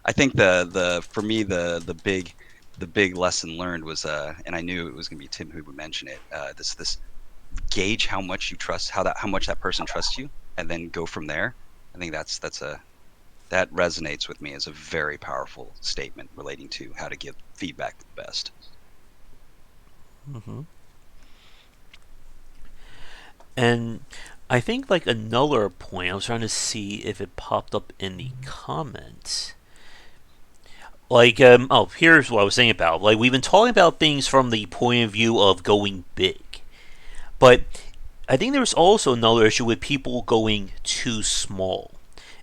Speaker 5: I think for me the big lesson learned was and I knew it was gonna be Tim who would mention it. This gauge how much you trust, how much that person trusts you, and then go from there. I think that resonates with me as a very powerful statement relating to how to give feedback the best.
Speaker 1: Mm-hmm. And I think like another point, I was trying to see if it popped up in the comments. Like, here's what I was saying about. Like, we've been talking about things from the point of view of going big. But I think there's also another issue with people going too small.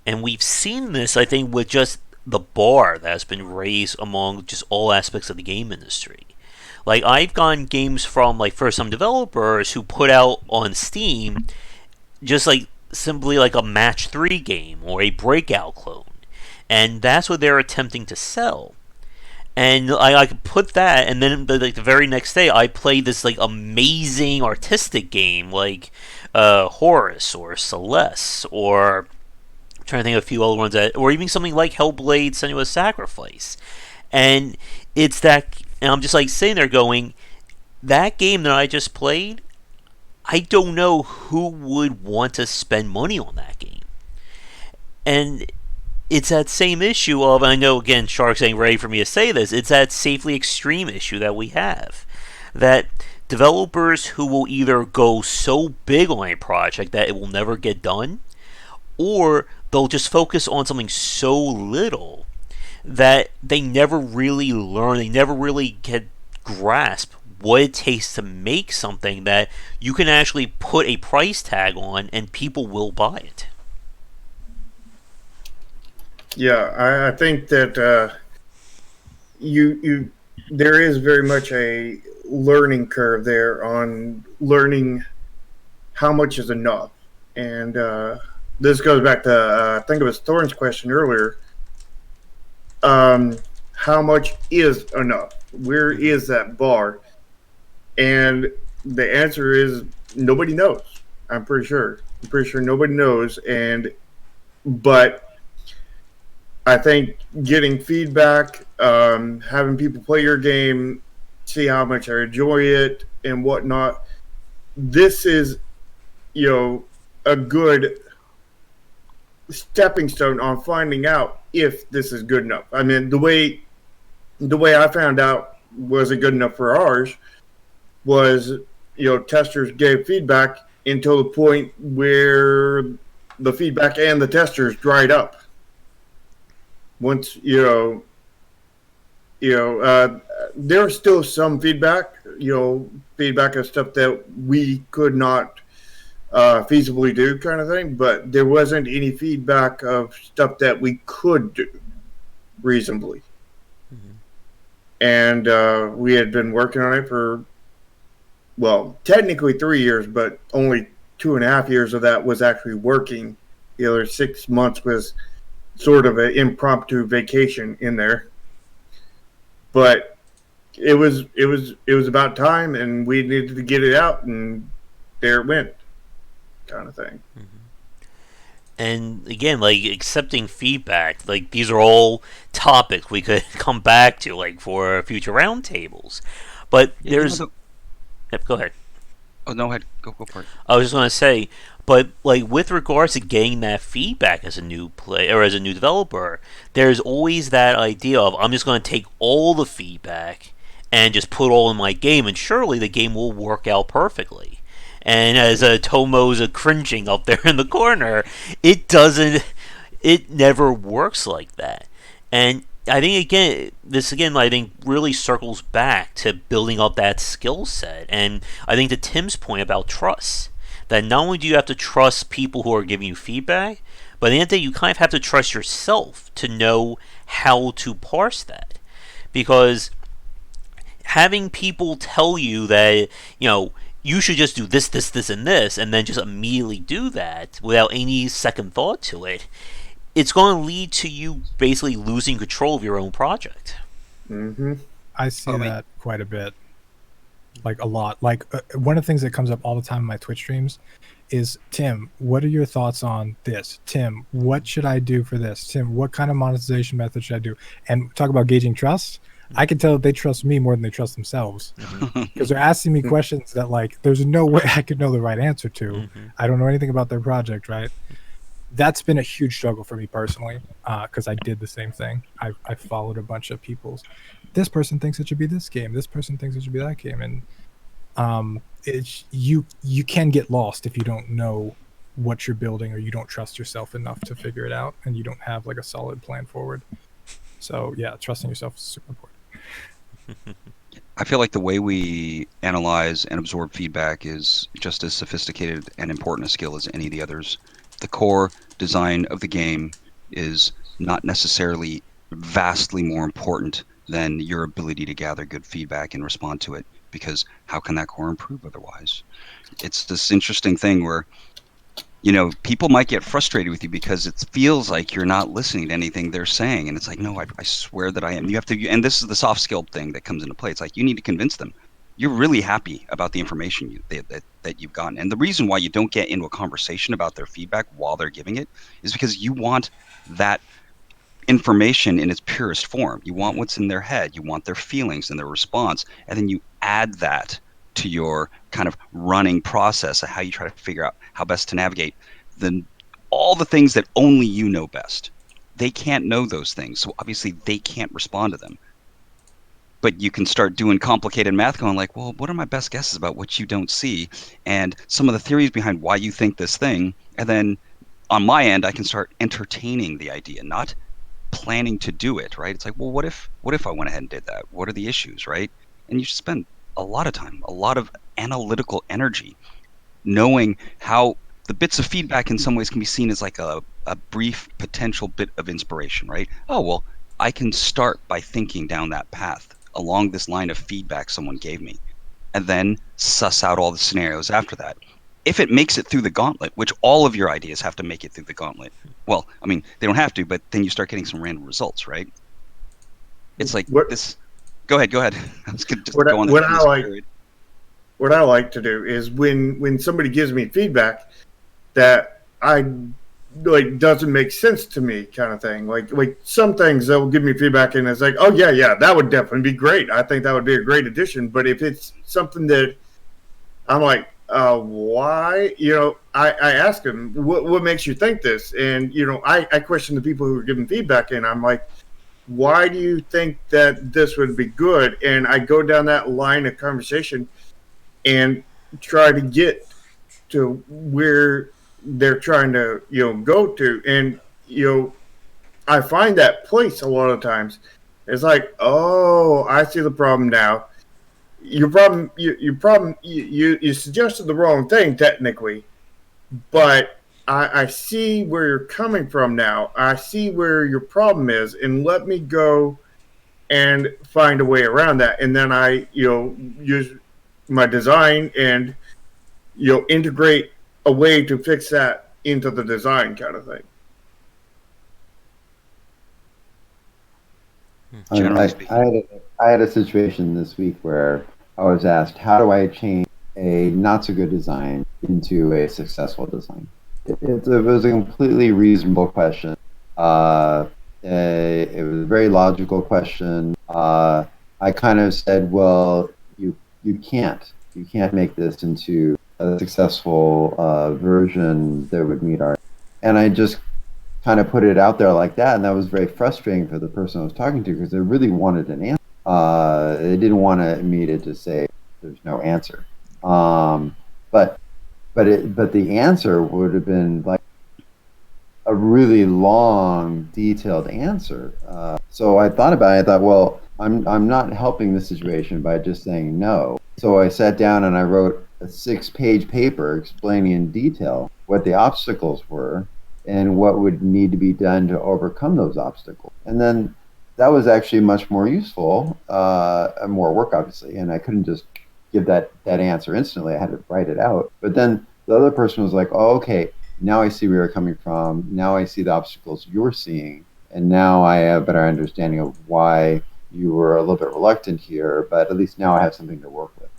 Speaker 1: And we've seen this, I think, with just the bar that's been raised among just all aspects of the game industry. Like I've gotten games from like first time developers who put out on Steam just like simply like a match 3 game or a breakout clone. And that's what they're attempting to sell. And I could put that, and then the very next day, I played this like amazing artistic game like Horus or Celeste, or I'm trying to think of a few other ones that, or even something like Hellblade: Senua's Sacrifice. And it's that, and I'm just like sitting there going, that game that I just played, I don't know who would want to spend money on that game. And it's that same issue of, and I know again Shark's ain't ready for me to say this, it's that safely extreme issue that we have. That developers who will either go so big on a project that it will never get done, or they'll just focus on something so little that they never really learn, they never really get grasp what it takes to make something that you can actually put a price tag on and people will buy it.
Speaker 2: Yeah, I think that you there is very much a learning curve there on learning how much is enough, and this goes back to I think it was Thorne's question earlier. How much is enough? Where is that bar? And the answer is nobody knows. I'm pretty sure. I'm pretty sure nobody knows, but I think getting feedback, having people play your game, see how much I enjoy it and whatnot. This is, a good stepping stone on finding out if this is good enough. I mean, the way I found out was it good enough for ours was, testers gave feedback until the point where the feedback and the testers dried up. Once there's still some feedback, feedback of stuff that we could not feasibly do, kind of thing. But there wasn't any feedback of stuff that we could do reasonably. Mm-hmm. And we had been working on it for, well, technically 3 years, but only 2.5 years of that was actually working. The other 6 months was sort of an impromptu vacation in there, but it was about time, and we needed to get it out, and there it went, kind of thing.
Speaker 1: Mm-hmm. And again, like accepting feedback, like these are all topics we could come back to, like for future roundtables. But there's, yep, go ahead.
Speaker 5: Oh no, ahead, go for it.
Speaker 1: I was just gonna say. But like with regards to getting that feedback as a new player or as a new developer, there's always that idea of I'm just going to take all the feedback and just put all in my game, and surely the game will work out perfectly. And as Tomo's cringing up there in the corner, it doesn't. It never works like that. And I think I think really circles back to building up that skill set. And I think to Tim's point about trust. That not only do you have to trust people who are giving you feedback, but at the end of the day, you kind of have to trust yourself to know how to parse that. Because having people tell you that, you should just do this, this, this, and this, and then just immediately do that without any second thought to it, it's going to lead to you basically losing control of your own project.
Speaker 2: Mm-hmm.
Speaker 3: I see that quite a bit. Like a lot. Like one of the things that comes up all the time in my Twitch streams is, Tim, what are your thoughts on this? Tim, what should I do for this? Tim, what kind of monetization method should I do? And talk about gauging trust. I can tell that they trust me more than they trust themselves, because they're asking me questions that like there's no way I could know the right answer to. Mm-hmm. I don't know anything about their project, right? That's been a huge struggle for me personally, because I did the same thing. I followed a bunch of people's. This person thinks it should be this game. This person thinks it should be that game, and you can get lost if you don't know what you're building, or you don't trust yourself enough to figure it out, and you don't have like a solid plan forward. So yeah, trusting yourself is super important.
Speaker 5: I feel like the way we analyze and absorb feedback is just as sophisticated and important a skill as any of the others. The core design of the game is not necessarily vastly more important than your ability to gather good feedback and respond to it, because how can that core improve otherwise? It's this interesting thing where, people might get frustrated with you because it feels like you're not listening to anything they're saying. And it's like, no, I swear that I am. You have to, and this is the soft skill thing that comes into play. It's like, you need to convince them you're really happy about the information that you've gotten. And the reason why you don't get into a conversation about their feedback while they're giving it is because you want that information in its purest form. You want what's in their head, you want their feelings and their response, and then you add that to your kind of running process of how you try to figure out how best to navigate all the things that only you know best. They can't know those things, so obviously they can't respond to them. But you can start doing complicated math going like, well, what are my best guesses about what you don't see, and some of the theories behind why you think this thing, and then on my end I can start entertaining the idea, not planning to do it, right? It's like, well, what if I went ahead and did that? What are the issues, right? And you spend a lot of time, a lot of analytical energy, knowing how the bits of feedback in some ways can be seen as like a brief potential bit of inspiration, right? Oh, well, I can start by thinking down that path along this line of feedback someone gave me, and then suss out all the scenarios after that. If it makes it through the gauntlet, which all of your ideas have to make it through the gauntlet. Well, I mean, they don't have to, but then you start getting some random results, right? It's like
Speaker 2: What-
Speaker 5: this. Go ahead. I was going to just
Speaker 2: What,
Speaker 5: go on
Speaker 2: what
Speaker 5: that
Speaker 2: I
Speaker 5: this
Speaker 2: like,
Speaker 5: period.
Speaker 2: what I like to do is when somebody gives me feedback that I like doesn't make sense to me, kind of thing. Like some things they'll give me feedback and it's like, oh yeah, that would definitely be great. I think that would be a great addition. But if it's something that I'm like, why? I ask them, what makes you think this? And I question the people who are giving feedback, and I'm like, why do you think that this would be good? And I go down that line of conversation and try to get to where they're trying to go to, and I find that place a lot of times. It's like, oh, I see the problem now. You suggested the wrong thing technically, but I see where you're coming from now. I see where your problem is, and let me go and find a way around that. And then I use my design and integrate a way to fix that into the design, kind of thing.
Speaker 5: Generally speaking.
Speaker 4: I had a situation this week where I was asked, how do I change a not so good design into a successful design? It was a completely reasonable question. It was a very logical question. I kind of said, well, you can't make this into a successful version that would meet our. And I just kind of put it out there like that, and that was very frustrating for the person I was talking to because they really wanted an answer. They didn't want me to just say there's no answer. But the answer would have been like a really long, detailed answer. So I thought about it. I thought, well, I'm not helping the situation by just saying no. So I sat down and I wrote a 6-page paper explaining in detail what the obstacles were and what would need to be done to overcome those obstacles. And then that was actually much more useful, and more work, obviously. And I couldn't just give that answer instantly. I had to write it out. But then the other person was like, oh, okay, now I see where you're coming from. Now I see the obstacles you're seeing. And now I have a better understanding of why you were a little bit reluctant here. But at least now I have something to work with.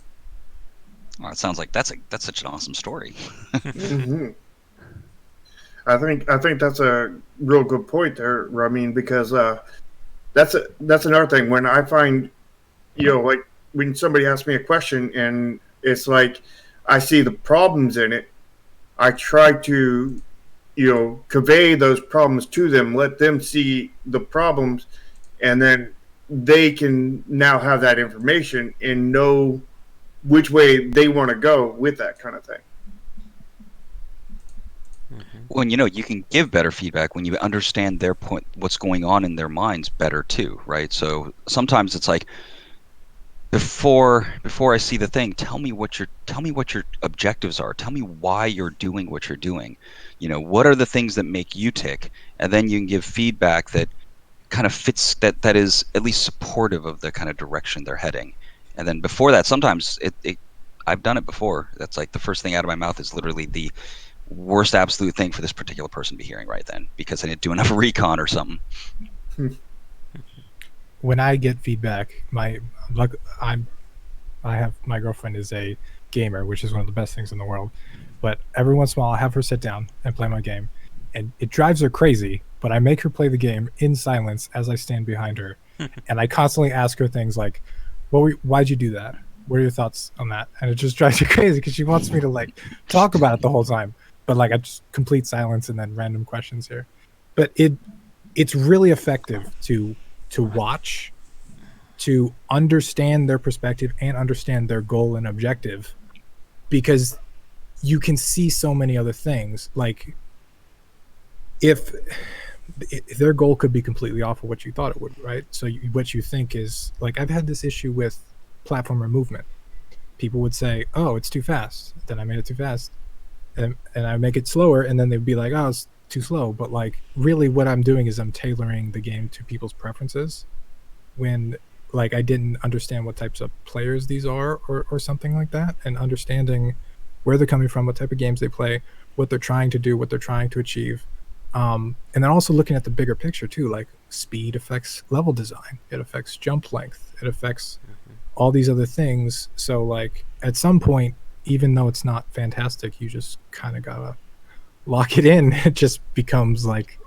Speaker 5: Oh, it sounds like that's such an awesome story.
Speaker 2: Mm-hmm. I think that's a real good point there, Ramin, because that's another thing. When I find, like when somebody asks me a question and it's like I see the problems in it, I try to, convey those problems to them, let them see the problems, and then they can now have that information and know which way they want to go with that kind of thing.
Speaker 5: Well, you can give better feedback when you understand their point, what's going on in their minds better too, right? So sometimes it's like, before I see the thing, tell me what your objectives are. Tell me why you're doing what you're doing. What are the things that make you tick? And then you can give feedback that kind of fits, that is at least supportive of the kind of direction they're heading. And then before that, sometimes I've done it before. That's like the first thing out of my mouth is literally the worst absolute thing for this particular person to be hearing right then, because I didn't do enough recon or something.
Speaker 3: When I get feedback, I have, my girlfriend is a gamer, which is one of the best things in the world. But every once in a while, I have her sit down and play my game, and it drives her crazy. But I make her play the game in silence as I stand behind her, and I constantly ask her things like, "Why'd you do that? What are your thoughts on that?" And it just drives her crazy because she wants me to like talk about it the whole time. But like I just complete silence and then random questions here. But it's really effective to watch, to understand their perspective and understand their goal and objective, because you can see so many other things. Like if their goal could be completely off of what you thought it would, right? So what you think is, like, I've had this issue with platformer movement. People would say, "Oh, it's too fast." Then I made it too fast, and I make it slower, and then they'd be like, "Oh, it's too slow." But like, really, what I'm doing is I'm tailoring the game to people's preferences. When like I didn't understand what types of players these are, or something like that, and understanding where they're coming from, what type of games they play, what they're trying to do, what they're trying to achieve. And then also looking at the bigger picture too, like speed affects level design, it affects jump length, it affects all these other things. So like at some point, even though it's not fantastic, you just kind of gotta lock it in. It just becomes like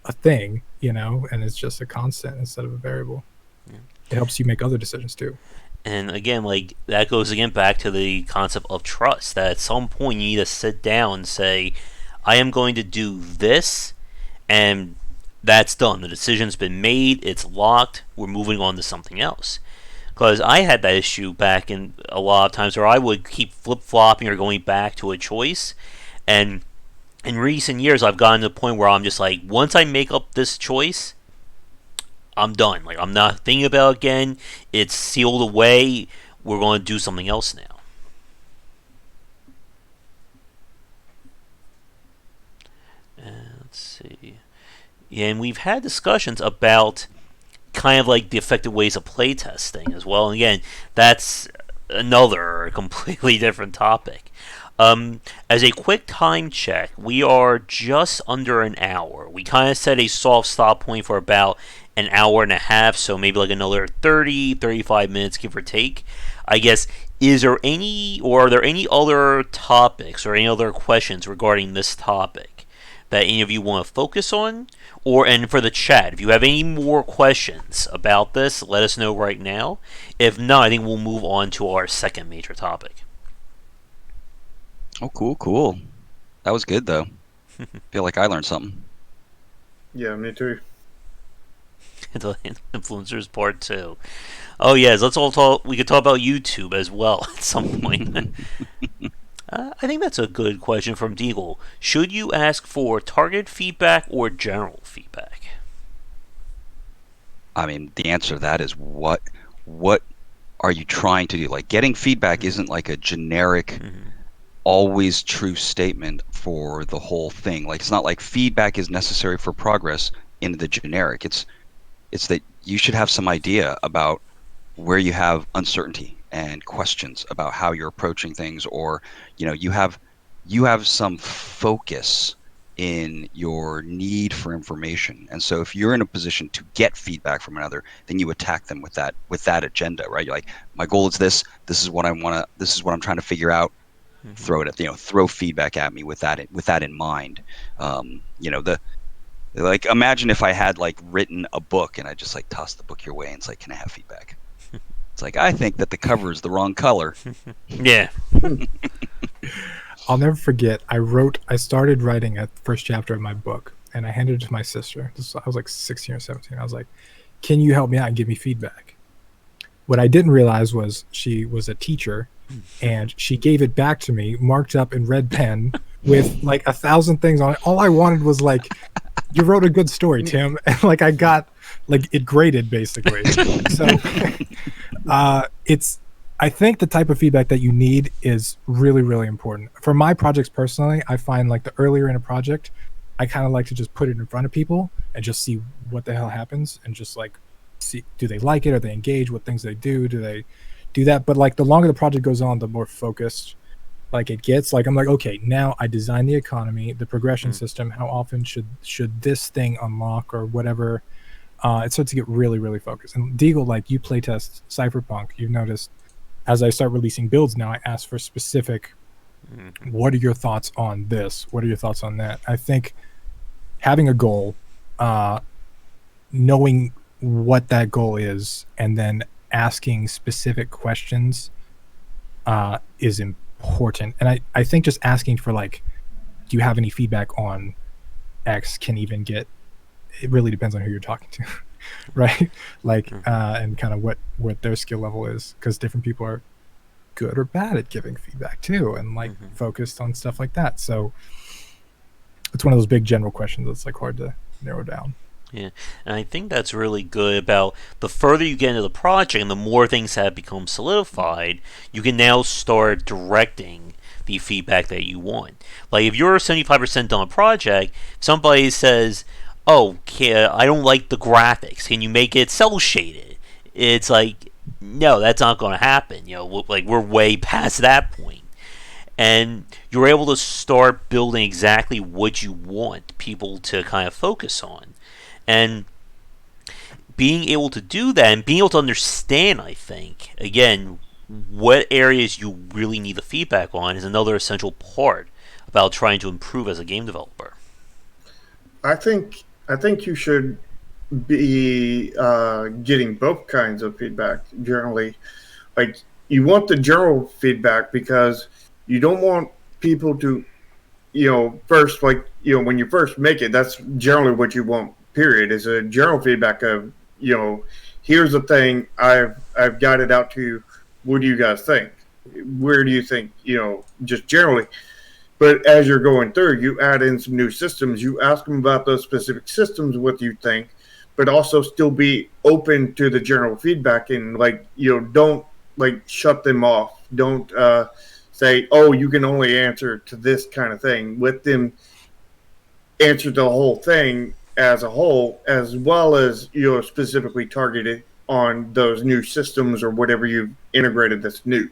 Speaker 3: a thing, and it's just a constant instead of a variable.
Speaker 1: Yeah.
Speaker 3: It helps you make other decisions too.
Speaker 1: And again, like that goes again back to the concept of trust. That at some point you need to sit down and say, "I am going to do this," and that's done. The decision's been made. It's locked. We're moving on to something else. Because I had that issue back in a lot of times where I would keep flip-flopping or going back to a choice, and in recent years I've gotten to the point where I'm just like, once I make up this choice, I'm done. Like, I'm not thinking about it again. It's sealed away. We're going to do something else now. Let's see. Yeah, and we've had discussions about kind of like the effective ways of playtesting as well. And again, that's another completely different topic. As a quick time check, we are just under an hour. We kind of set a soft stop point for about an hour and a half, so maybe like another 35 minutes, give or take. I guess, are there any other topics or any other questions regarding this topic that any of you want to focus on? And for the chat, if you have any more questions about this, let us know right now. If not, I think we'll move on to our second major topic.
Speaker 5: Oh, cool. That was good, though. Feel like I learned something.
Speaker 2: Yeah, me too.
Speaker 1: The influencers part 2. Oh yes, let's all talk. We could talk about YouTube as well at some point. I think that's a good question from Deagle. Should you ask for targeted feedback or general feedback?
Speaker 5: I mean, the answer to that is what are you trying to do? Like, getting feedback isn't like a generic, always true statement for the whole thing. Like, it's not like feedback is necessary for progress in the generic. It's that you should have some idea about where you have uncertainty and questions about how you're approaching things, or you have some focus in your need for information. And so if you're in a position to get feedback from another, then you attack them with that agenda, right? You're like, my goal is this is what I'm trying to figure out. Throw it at throw feedback at me with that in mind. Like, imagine if I had like written a book and I just like tossed the book your way and it's like, can I have feedback? It's like, I think that the cover is the wrong color.
Speaker 1: Yeah.
Speaker 3: I'll never forget, I started writing at the first chapter of my book, and I handed it to my sister. I was like 16 or 17. I was like, "Can you help me out and give me feedback?" What I didn't realize was she was a teacher, and she gave it back to me marked up in red pen with like 1,000 things on it. All I wanted was like, "You wrote a good story, Tim." And like I got like it graded basically. So I think the type of feedback that you need is really, really important. For my projects personally, I find like the earlier in a project, I kind of like to just put it in front of people and just see what the hell happens, and just like see, do they like it, are they engaged, what things they do they do that. But like the longer the project goes on, the more focused like it gets. Like I'm like, okay, now I designed the economy, the progression system, how often should this thing unlock or whatever. It starts to get really, really focused. And Deagle, like you playtest Cyberpunk, you've noticed as I start releasing builds now, I ask for specific, what are your thoughts on this? What are your thoughts on that? I think having a goal, knowing what that goal is, and then asking specific questions is important. And I think just asking for like, do you have any feedback on X can even get, it really depends on who you're talking to. Right, like and kind of what their skill level is, because different people are good or bad at giving feedback too, and like focused on stuff like that. So it's one of those big general questions that's like hard to narrow down.
Speaker 1: Yeah, and I think that's really good about the further you get into the project and the more things have become solidified, you can now start directing the feedback that you want. Like if you're 75% done a project, somebody says, "Oh, I don't like the graphics. Can you make it cel shaded?" It's like, no, that's not going to happen. Like we're way past that point, and you're able to start building exactly what you want people to kind of focus on, and being able to do that and being able to understand, I think, again, what areas you really need the feedback on is another essential part about trying to improve as a game developer.
Speaker 2: I think you should be getting both kinds of feedback generally. Like you want the general feedback because you don't want people to, first, like, when you first make it, that's generally what you want, period, is a general feedback of, here's the thing, I've got it out to you. What do you guys think? Where do you think, just generally. But as you're going through, you add in some new systems. You ask them about those specific systems, what you think, but also still be open to the general feedback, and like, don't like shut them off. Don't say, oh, you can only answer to this kind of thing. Let them answer the whole thing as a whole, as well as, specifically targeted on those new systems or whatever you've integrated that's new.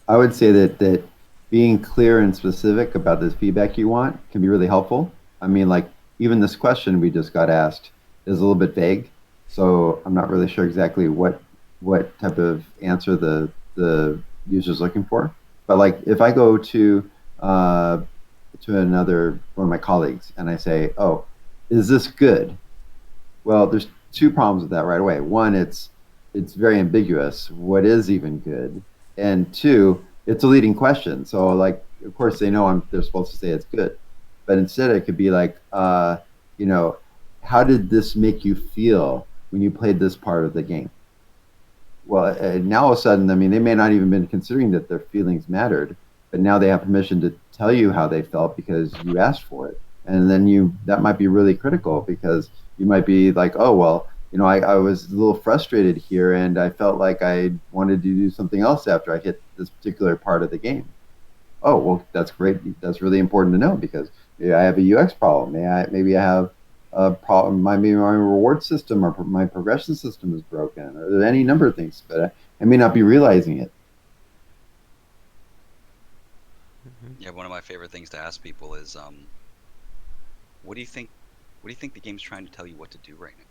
Speaker 4: I would say that being clear and specific about the feedback you want can be really helpful. I mean, like even this question we just got asked is a little bit vague, so I'm not really sure exactly what type of answer the user's looking for. But like if I go to another one of my colleagues and I say, "Oh, is this good?" Well, there's two problems with that right away. One, it's very ambiguous. What is even good? And two, it's a leading question. So like, of course they know they're supposed to say it's good, but instead it could be like, how did this make you feel when you played this part of the game? Well, now all of a sudden, I mean, they may not even been considering that their feelings mattered, but now they have permission to tell you how they felt because you asked for it. And then that might be really critical, because you might be like, oh, well, I was a little frustrated here and I felt like I wanted to do something else after I hit this particular part of the game. Oh, well, that's great. That's really important to know, because maybe I have a UX problem. Maybe I have a problem. Maybe my reward system or my progression system is broken, or any number of things, but I may not be realizing it.
Speaker 5: Yeah, one of my favorite things to ask people is, what do you think? What do you think the game's trying to tell you what to do right now?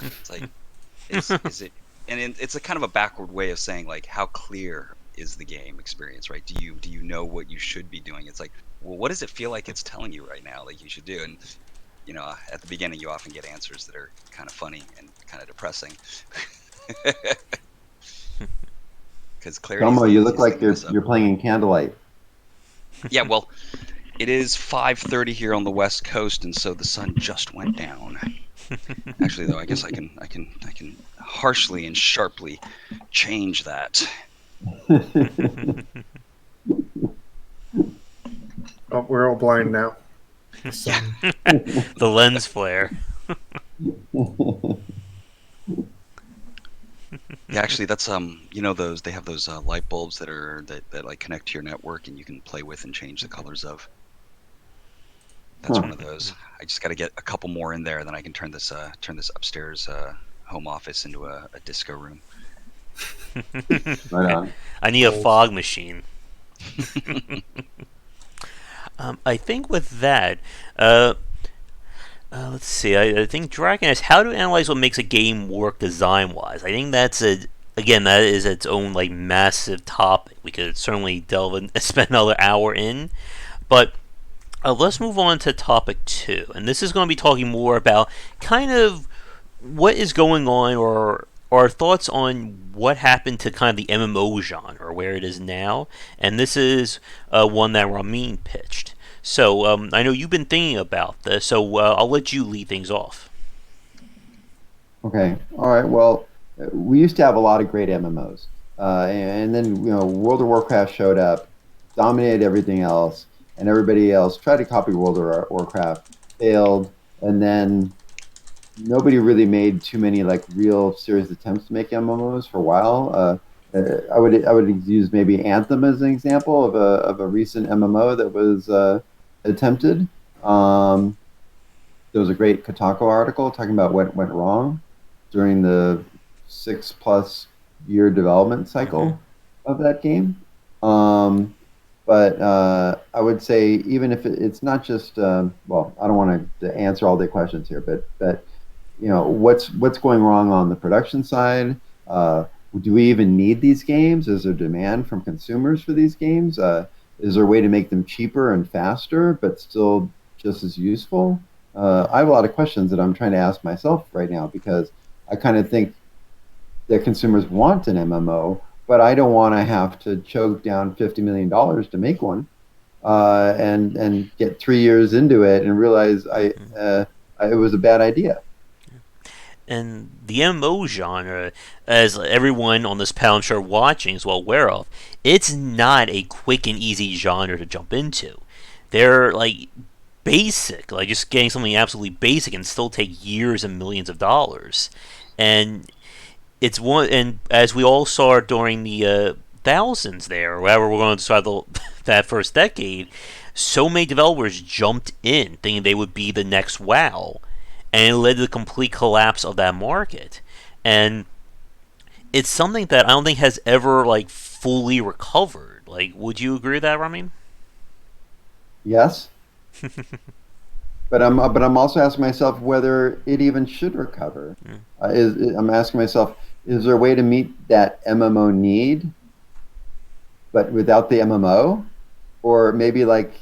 Speaker 5: It's like, is it? And it's a kind of a backward way of saying, like, how clear is the game experience, right? Do you know what you should be doing? It's like, well, what does it feel like it's telling you right now, like you should do? And at the beginning, you often get answers that are kind of funny and kind of depressing. Because clarity.
Speaker 4: Tomo, you look like you're playing in candlelight.
Speaker 5: Yeah, well, it is 5:30 here on the West Coast, and so the sun just went down. Actually, though, I guess I can harshly and sharply change that.
Speaker 2: Oh, we're all blind now.
Speaker 1: The lens flare.
Speaker 5: Yeah, actually, that's those they have those light bulbs that like connect to your network and you can play with and change the colors of. That's
Speaker 4: Huh.
Speaker 5: one of those. I just got to get a couple more in there, then I can turn this upstairs home office into a disco room.
Speaker 4: Right on.
Speaker 1: I need a
Speaker 3: Goals.
Speaker 1: fog machine. I think with that, uh, let's see. I think Dragon asks, how to analyze what makes a game work design-wise. I think that is its own like massive topic. We could certainly delve and spend another hour in, but let's move on to topic 2, and this is going to be talking more about kind of what is going on, or our thoughts on what happened to kind of the MMO genre, or where it is now. And this is one that Ramin pitched. So I know you've been thinking about this, so I'll let you lead things off.
Speaker 4: Okay. All right. Well, we used to have a lot of great MMOs, and then World of Warcraft showed up, dominated everything else, and everybody else tried to copy World of Warcraft, failed, and then nobody really made too many like real serious attempts to make MMOs for a while. I would use maybe Anthem as an example of a recent MMO that was attempted. Um, there was a great Kotaku article talking about what went wrong during the 6+ year development
Speaker 1: Mm-hmm.
Speaker 4: cycle of that game. Um, but I would say even if it's not just well, I don't want to answer all the questions here, but what's going wrong on the production side? Uh, do we even need these games? Is there demand from consumers for these games? Is there a way to make them cheaper and faster, but still just as useful? I have a lot of questions that I'm trying to ask myself right now because I kind of think that consumers want an MMO, but I don't want to have to choke down $50 million to make one, and get 3 years into it and realize it was a bad idea.
Speaker 1: And the MMO genre, as everyone on this panel I'm sure watching is well aware of, it's not a quick and easy genre to jump into. They're like basic, like just getting something absolutely basic and still take years and millions of dollars. And it's one, and as we all saw during the thousands there, or whatever we're going to describe that first decade, so many developers jumped in thinking they would be the next WoW, and it led to the complete collapse of that market. And it's something that I don't think has ever like fully recovered. Like, would you agree with that, Ramin?
Speaker 4: Yes, but I'm also asking myself whether it even should recover.
Speaker 1: Mm.
Speaker 4: I'm asking myself, is there a way to meet that MMO need, but without the MMO, or maybe like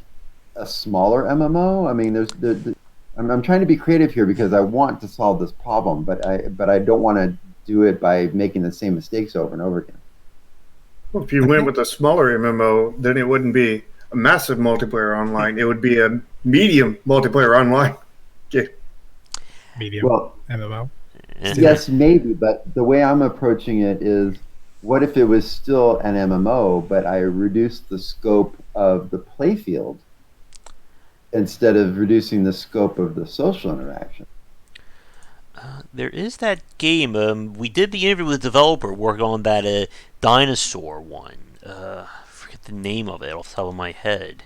Speaker 4: a smaller MMO? I mean, I'm trying to be creative here because I want to solve this problem, but I don't want to do it by making the same mistakes over and over again.
Speaker 2: Well, if you went with a smaller MMO, then it wouldn't be a massive multiplayer online. It would be a medium multiplayer online. Okay.
Speaker 3: Medium
Speaker 4: Well,
Speaker 3: MMO.
Speaker 4: yes, maybe, but the way I'm approaching it is, what if it was still an MMO, but I reduced the scope of the playfield instead of reducing the scope of the social interaction?
Speaker 1: There is that game. We did the interview with the developer working on that dinosaur one. I forget the name of it off the top of my head.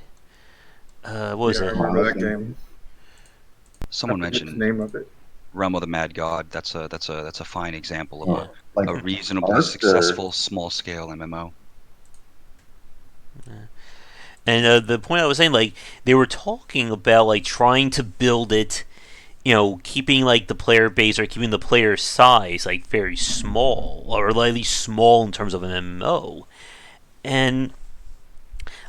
Speaker 1: What was
Speaker 2: Yeah, I
Speaker 1: it?
Speaker 2: remember that game.
Speaker 5: Someone
Speaker 2: I forget the
Speaker 5: mentioned
Speaker 2: name of it.
Speaker 5: Realm of the Mad God. That's a fine example of
Speaker 4: Yeah, like
Speaker 5: a reasonably
Speaker 4: Ark or
Speaker 5: successful small scale MMO.
Speaker 1: And the point I was saying, like they were talking about, like trying to build it, keeping like the player base or keeping the player size like very small, or at least small in terms of an MMO. And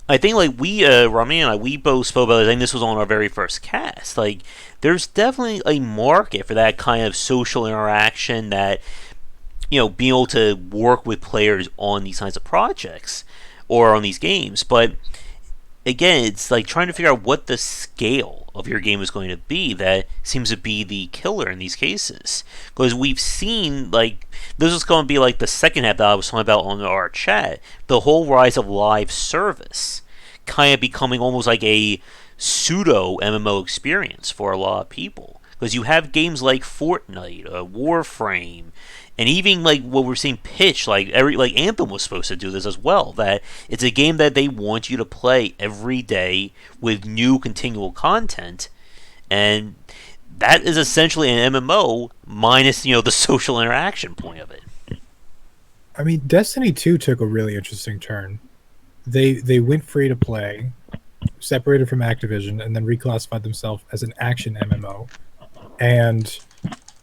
Speaker 1: I think like Rami and I, we both spoke about it. I think this was on our very first cast. Like, there's definitely a market for that kind of social interaction, that being able to work with players on these kinds of projects or on these games. But again, it's like trying to figure out what the scale of your game is going to be that seems to be the killer in these cases. Because we've seen, like, this is going to be like the second half that I was talking about on our chat, the whole rise of live service kind of becoming almost like a pseudo MMO experience for a lot of people. Because you have games like Fortnite, Warframe, And even like what we're seeing pitch, like Anthem was supposed to do this as well. That it's a game that they want you to play every day with new continual content, and that is essentially an MMO minus the social interaction point of it.
Speaker 3: I mean, Destiny 2 took a really interesting turn. They went free to play, separated from Activision, and then reclassified themselves as an action MMO. And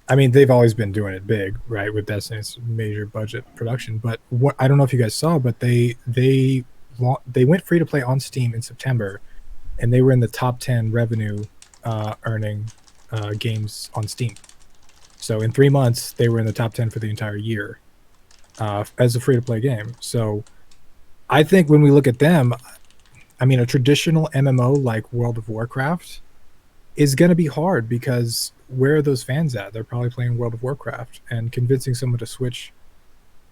Speaker 3: I mean, they've always been doing it big, right, with Destiny's major budget production. But what I don't know if you guys saw, but they went free to play on Steam in September, and they were in the top 10 revenue earning games on Steam. So in 3 months, they were in the top 10 for the entire year as a free to play game. So I think when we look at them, I mean, a traditional MMO like World of Warcraft is going to be hard because where are those fans at? They're probably playing World of Warcraft, and convincing someone to switch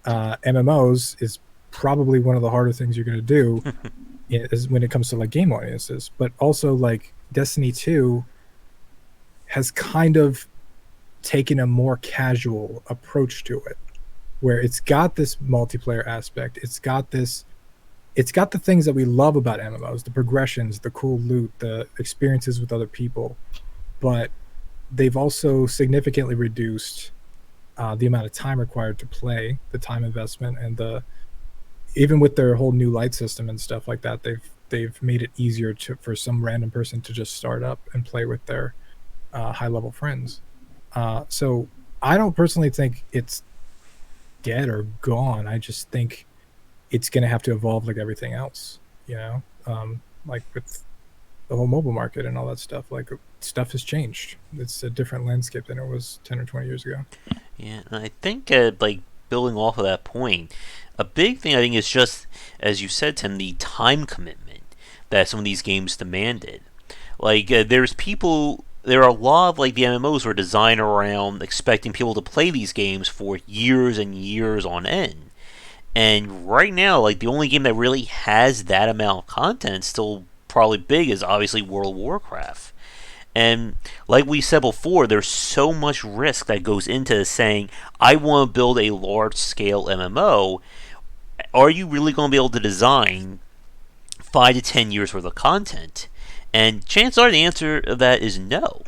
Speaker 3: MMOs is probably one of the harder things you're going to do when it comes to like game audiences. But also, like Destiny 2 has kind of taken a more casual approach to it, where it's got this multiplayer aspect. It's got the things that we love about MMOs, the progressions, the cool loot, the experiences with other people, but they've also significantly reduced the amount of time required to play, the time investment, and even with their whole new light system and stuff like that, they've made it easier for some random person to just start up and play with their high level friends. So I don't personally think it's dead or gone. I just think it's going to have to evolve like everything else, like with the whole mobile market and all that stuff. Like, stuff has changed. It's a different landscape than it was 10 or 20 years ago.
Speaker 1: Yeah, and I think like building off of that point, a big thing I think is just, as you said, Tim, the time commitment that some of these games demanded. Like, there are a lot of like the MMOs were designed around expecting people to play these games for years and years on end. And right now, like the only game that really has that amount of content still probably big is obviously World of Warcraft. And like we said before, there's so much risk that goes into saying, I want to build a large scale MMO. Are you really going to be able to design 5 to 10 years worth of content? And chances are the answer to that is no.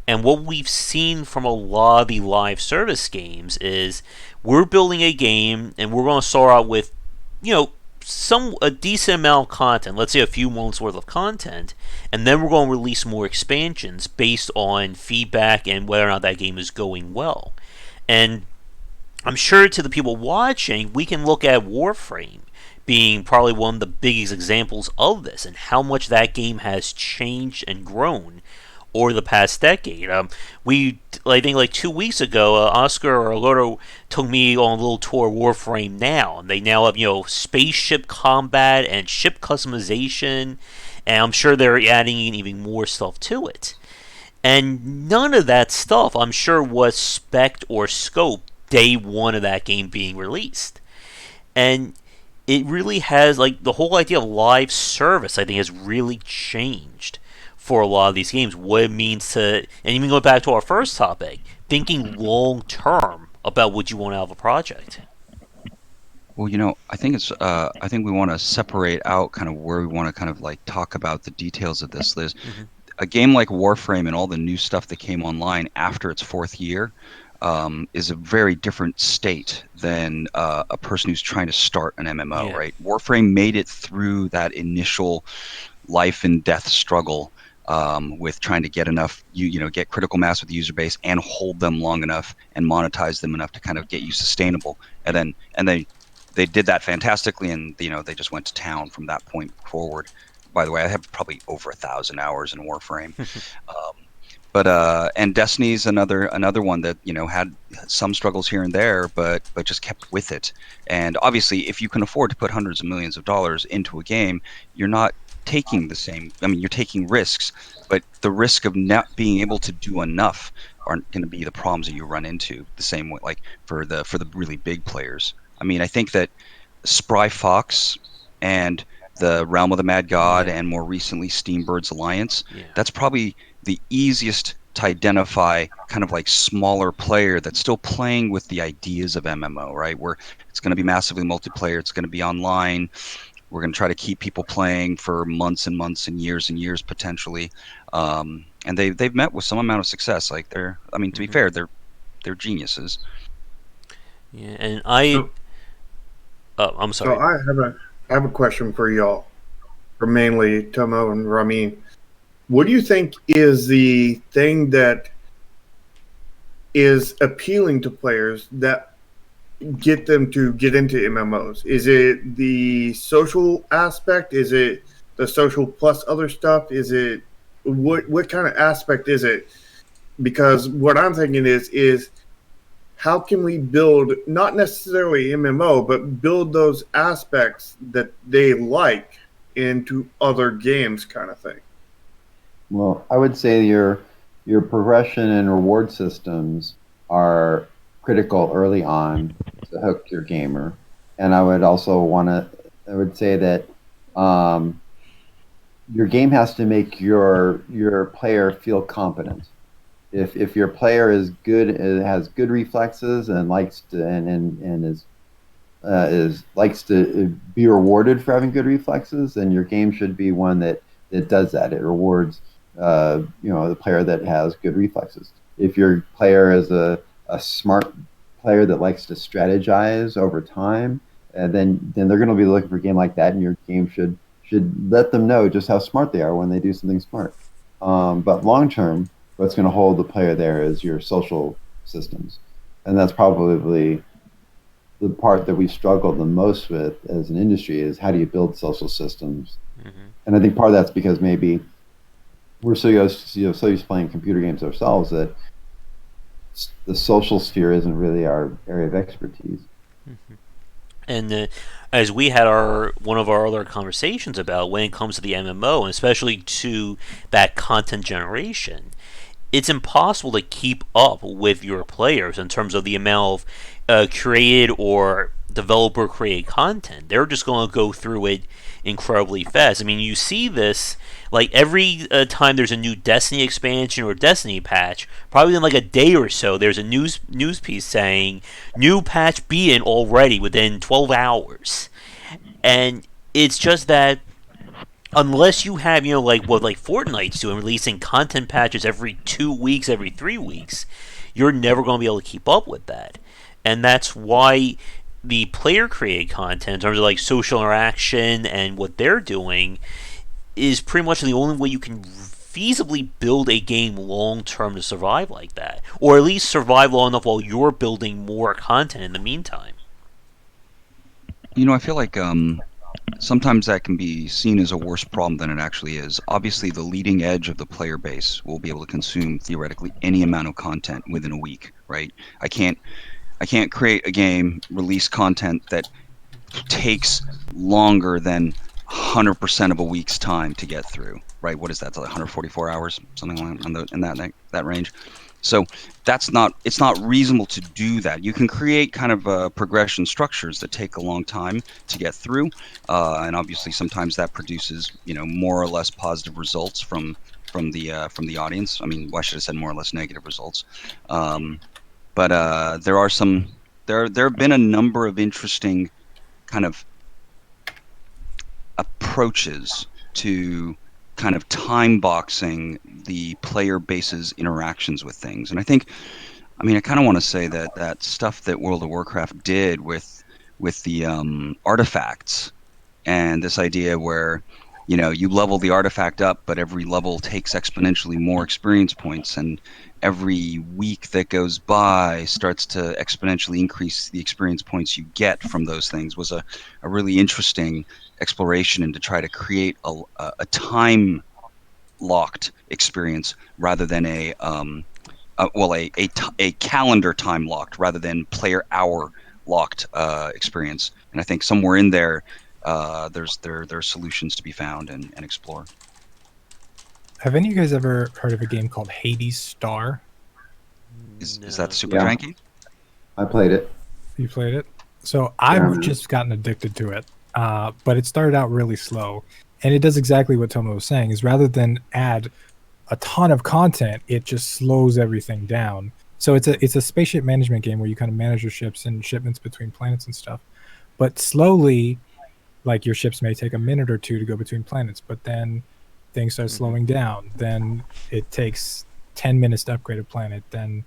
Speaker 1: And what we've seen from a lot of the live service games is we're building a game and we're going to start out with, a decent amount of content, let's say a few months worth of content, and then we're going to release more expansions based on feedback and whether or not that game is going well. And I'm sure to the people watching, we can look at Warframe being probably one of the biggest examples of this and how much that game has changed and grown over the past decade. I think like 2 weeks ago, Oscar or Alberto took me on a little tour of Warframe now, and they now have spaceship combat and ship customization, and I'm sure they're adding in even more stuff to it. And none of that stuff, I'm sure, was spec'd or scoped day one of that game being released. And it really has, like, the whole idea of live service, I think, has really changed for a lot of these games. What it means to, and even going back to our first topic, thinking long term about what you want out of a project.
Speaker 5: Well, I think I think we want to separate out kind of where we want to kind of like talk about the details of this. There's a game like Warframe and all the new stuff that came online after its 4th year is a very different state than a person who's trying to start an MMO, right? Warframe made it through that initial life and death struggle with trying to get enough, get critical mass with the user base and hold them long enough and monetize them enough to kind of get you sustainable. And they did that fantastically, and they just went to town from that point forward. By the way, I have probably over 1,000 hours in Warframe. And Destiny's another one that had some struggles here and there, but just kept with it. And obviously, if you can afford to put hundreds of millions of dollars into a game, you're not taking the same. I mean, you're taking risks, but the risk of not being able to do enough aren't going to be the problems that you run into the same way, like for the really big players. I mean, I think that Spry Fox and the Realm of the Mad God and more recently Steambird's Alliance, that's probably the easiest to identify kind of like smaller player that's still playing with the ideas of MMO, right? Where it's going to be massively multiplayer, it's going to be online. We're going to try to keep people playing for months and months and years potentially, and they've met with some amount of success. Like to be fair, they're geniuses.
Speaker 1: Yeah, and
Speaker 2: So,
Speaker 1: I'm
Speaker 2: so
Speaker 1: sorry.
Speaker 2: I have a question for y'all, for mainly Tomo and Ramin. What do you think is the thing that is appealing to players that get them to get into MMOs? Is it the social aspect? Is it the social plus other stuff? Is it what kind of aspect is it? Because what I'm thinking is how can we build not necessarily MMO, but build those aspects that they like into other games, kind of thing.
Speaker 4: Well, I would say your progression and reward systems are critical early on to hook your gamer, and I would also I would say that um, your game has to make your player feel competent. If your player is good, has good reflexes, and likes to and is likes to be rewarded for having good reflexes, then your game should be one that does that. It rewards the player that has good reflexes. If your player is a smart player that likes to strategize over time, then they're going to be looking for a game like that, and your game should let them know just how smart they are when they do something smart. But long term, what's going to hold the player there is your social systems, and that's probably the part that we struggle the most with as an industry is how do you build social systems?
Speaker 1: Mm-hmm.
Speaker 4: And I think part of that's because maybe we're so used to playing computer games ourselves that the social sphere isn't really our area of expertise.
Speaker 1: Mm-hmm. And as we had one of our other conversations about when it comes to the MMO, and especially to that content generation, it's impossible to keep up with your players in terms of the amount of created or developer created content. They're just going to go through it incredibly fast. I mean, you see this like every time there's a new Destiny expansion or Destiny patch, probably in like a day or so, there's a news piece saying new patch be in already within 12 hours, and it's just that unless you have, like what like Fortnite's doing, releasing content patches every 2 weeks, every 3 weeks, you're never going to be able to keep up with that. And that's why the player created content, in terms of like social interaction and what they're doing, is pretty much the only way you can feasibly build a game long term to survive like that, or at least survive long enough while you're building more content in the meantime.
Speaker 5: I feel like sometimes that can be seen as a worse problem than it actually is. Obviously, the leading edge of the player base will be able to consume theoretically any amount of content within a week, right? I can't create a game, release content that takes longer than 100% of a week's time to get through, right? What is that? Like 144 hours, something like in that range. So it's not reasonable to do that. You can create kind of progression structures that take a long time to get through, and obviously sometimes that produces more or less positive results from the audience. I mean, why should I say more or less negative results? But there are there have been a number of interesting kind of approaches to kind of time boxing the player base's interactions with things. And I kind of want to say that stuff that World of Warcraft did with the artifacts, and this idea where you level the artifact up, but every level takes exponentially more experience points, and every week that goes by starts to exponentially increase the experience points you get from those things, was a really interesting exploration into try to create a time locked experience rather than a calendar time locked rather than player hour locked experience. And I think somewhere in there, there's solutions to be found and explore.
Speaker 3: Have any of you guys ever heard of a game called Hades Star?
Speaker 5: Is that the
Speaker 1: No.
Speaker 5: Super
Speaker 4: Yeah,
Speaker 5: Giant game?
Speaker 4: I played it.
Speaker 3: You played it? So
Speaker 4: Yeah,
Speaker 3: I've just gotten addicted to it, but it started out really slow, and it does exactly what Tomo was saying. Is rather than add a ton of content, it just slows everything down. So it's a spaceship management game where you kind of manage your ships and shipments between planets and stuff. But slowly, like your ships may take a minute or two to go between planets, but then things start slowing down. Then it takes 10 minutes to upgrade a planet, then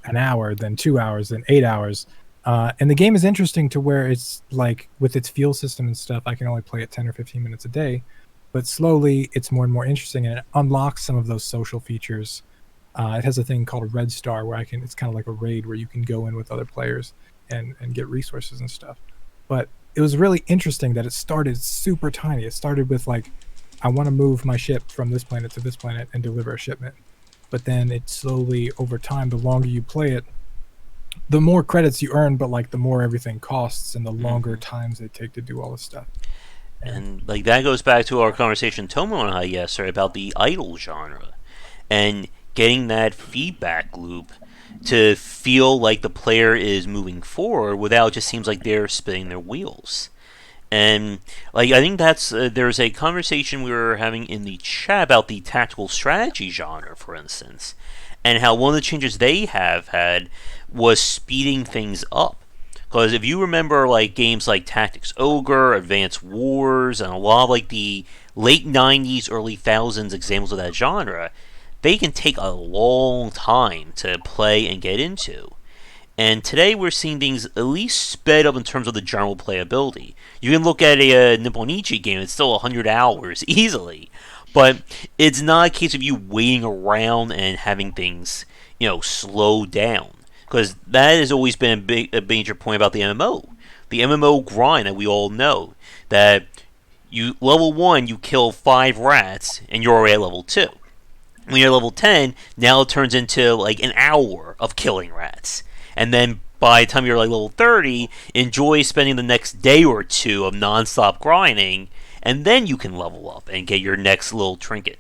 Speaker 3: an hour, then 2 hours, then 8 hours. And the game is interesting to where it's like with its fuel system and stuff, I can only play it 10 or 15 minutes a day. But slowly, it's more and more interesting, and it unlocks some of those social features. It has a thing called a red star where it's kind of like a raid where you can go in with other players and get resources and stuff. But it was really interesting that it started super tiny. It started with like, I want to move my ship from this planet to this planet and deliver a shipment. But then it slowly, over time, the longer you play it, the more credits you earn, but like the more everything costs and the longer times they take to do all this stuff.
Speaker 1: And like that goes back to our conversation Tomo and I yesterday about the idle genre and getting that feedback loop to feel like the player is moving forward without it just seems like they're spinning their wheels. And like I think that's there's a conversation we were having in the chat about the tactical strategy genre, for instance, and how one of the changes they have had was speeding things up. Because if you remember like games like Tactics Ogre, Advanced Wars, and a lot of like the late 90s, early thousands examples of that genre, they can take a long time to play and get into. And today we're seeing things at least sped up in terms of the general playability. You can look at a Nipponichi game, it's still 100 hours easily. But it's not a case of you waiting around and having things, slow down. Because that has always been a major point about the MMO. The MMO grind that we all know. That you level 1, you kill 5 rats, and you're already at level 2. When you're level 10, now it turns into like an hour of killing rats. And then by the time you're like level 30, enjoy spending the next day or two of non-stop grinding, and then you can level up and get your next little trinket.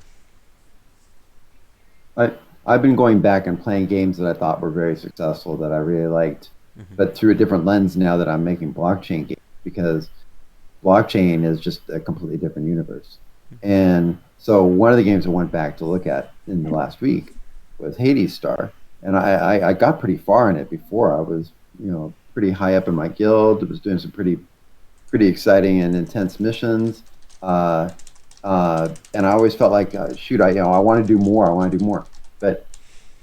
Speaker 4: I've been going back and playing games that I thought were very successful that I really liked, but through a different lens now that I'm making blockchain games, because blockchain is just a completely different universe. And so one of the games I went back to look at in the last week was Hades Star, and I got pretty far in it before. I was pretty high up in my guild. I was doing some pretty exciting and intense missions, and I always felt like shoot, I want to do more. I want to do more. But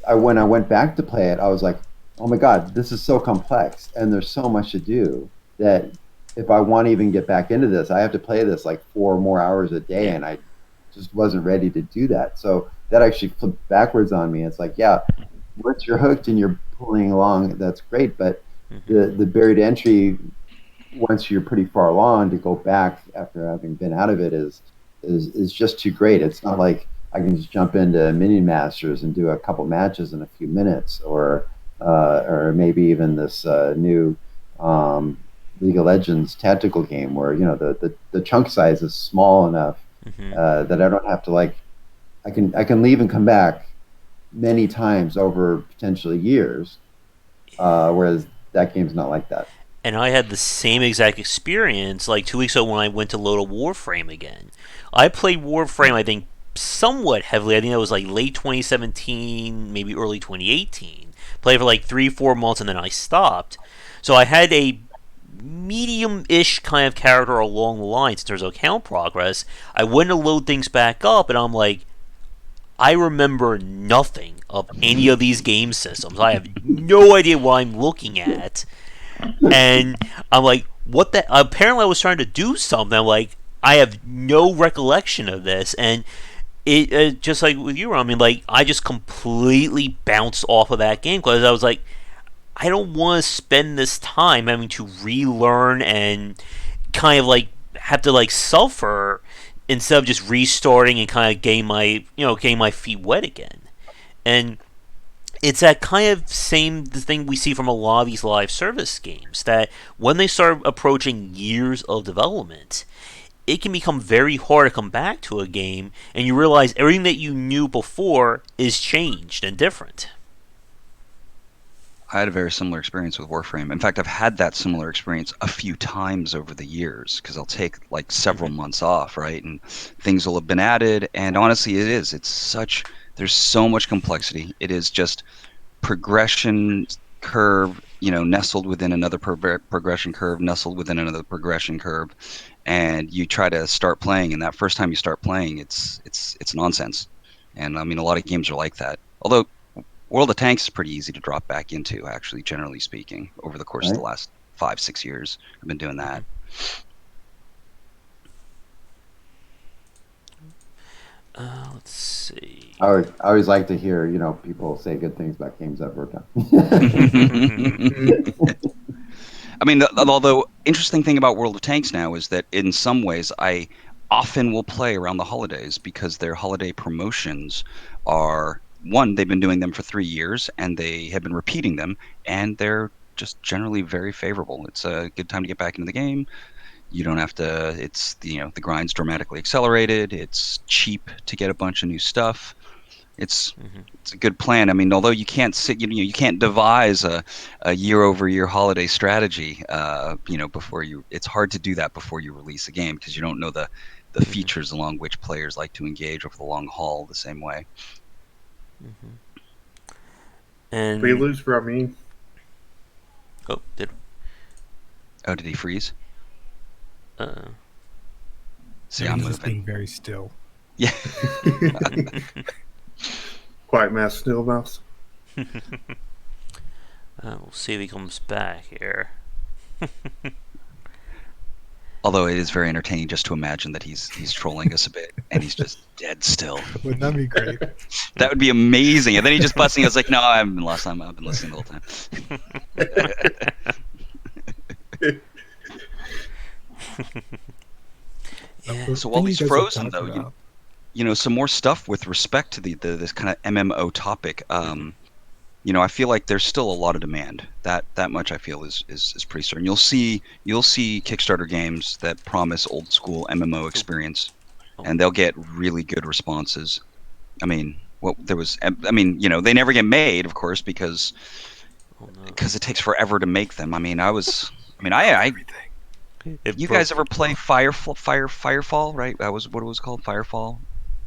Speaker 4: when I went back to play it, I was like, oh my God, this is so complex and there's so much to do that if I want to even get back into this, I have to play this like 4 more hours a day, and I just wasn't ready to do that. So that actually flipped backwards on me. It's like, yeah, once you're hooked and you're pulling along, that's great, but the barrier to entry, once you're pretty far along, to go back after having been out of it is just too great. It's not like I can just jump into Mini Masters and do a couple matches in a few minutes, or maybe even this new League of Legends tactical game where the chunk size is small enough that I don't have to I can leave and come back many times over potentially years, whereas that game's not like that.
Speaker 1: And I had the same exact experience like 2 weeks ago when I went to load a Warframe again. I played Warframe, I think, somewhat heavily. I think that was like late 2017, maybe early 2018. Played for like 3-4 months and then I stopped. So I had a medium-ish kind of character along the lines in terms of account progress. I went to load things back up and I'm like, I remember nothing of any of these game systems. I have no idea what I'm looking at. And I'm like, what the... Apparently I was trying to do something. I'm like, I have no recollection of this. And it just like with you, Ramin, like I just completely bounced off of that game because I was like, I don't want to spend this time having to relearn and kind of like have to like suffer instead of just restarting and kind of getting my feet wet again. And it's that kind of same thing we see from a lot of these live service games, that when they start approaching years of development, it can become very hard to come back to a game and you realize everything that you knew before is changed and different.
Speaker 5: I had a very similar experience with Warframe. In fact, I've had that similar experience a few times over the years because I'll take like several months off, right? And things will have been added. And honestly, there's so much complexity. It is just progression curve, nestled within another progression curve, nestled within another progression curve. And you try to start playing, and that first time you start playing, it's nonsense. And I mean, a lot of games are like that. Although World of Tanks is pretty easy to drop back into, actually, generally speaking, over the course of the
Speaker 4: Right?
Speaker 5: last 5, 6 years. I've been doing that.
Speaker 1: Let's see.
Speaker 4: I always like to hear, people say good things about games I've worked on.
Speaker 5: I mean, although interesting thing about World of Tanks now is that in some ways I often will play around the holidays because their holiday promotions are one, they've been doing them for 3 years and they have been repeating them, and they're just generally very favorable. It's a good time to get back into the game. You don't have to. It's the grind's dramatically accelerated. It's cheap to get a bunch of new stuff. It's
Speaker 1: Mhm.
Speaker 5: it's a good plan. I mean, although you can't you can't devise a year-over-year holiday strategy. Before you, it's hard to do that before you release a game because you don't know the
Speaker 1: Mhm.
Speaker 5: features along which players like to engage over the long haul the same way.
Speaker 1: Mhm.
Speaker 2: We
Speaker 1: And
Speaker 2: lose Ramin.
Speaker 1: oh, did
Speaker 5: Oh, did he freeze?
Speaker 1: uh,
Speaker 5: See,
Speaker 3: No,
Speaker 5: I'm
Speaker 3: he's just
Speaker 5: moving.
Speaker 3: being very still.
Speaker 5: Yeah.
Speaker 2: Quiet mass still mouse.
Speaker 1: we'll see if he comes back here.
Speaker 5: Although it is very entertaining just to imagine that he's trolling us a bit and he's just dead still.
Speaker 3: Wouldn't that be great?
Speaker 5: That would be amazing. And then he just busting us like, no, I haven't been lost time. I've been listening the whole time.
Speaker 1: Yeah.
Speaker 3: The
Speaker 5: So while
Speaker 3: thing you
Speaker 5: he's
Speaker 3: guys are
Speaker 5: frozen,
Speaker 3: talking
Speaker 5: though,
Speaker 3: about,
Speaker 5: some more stuff with respect to this kind of MMO topic. I feel like there's still a lot of demand. That much I feel is pretty certain. You'll see Kickstarter games that promise old school MMO
Speaker 1: Oh,
Speaker 5: experience,
Speaker 1: oh,
Speaker 5: and they'll get really good responses. I mean, they never get made, of course, because
Speaker 1: oh no.
Speaker 5: it takes forever to make them. I mean, I
Speaker 3: everything.
Speaker 1: It
Speaker 5: you
Speaker 1: broke.
Speaker 5: guys ever play Firefall, right? That was what it was called, Firefall.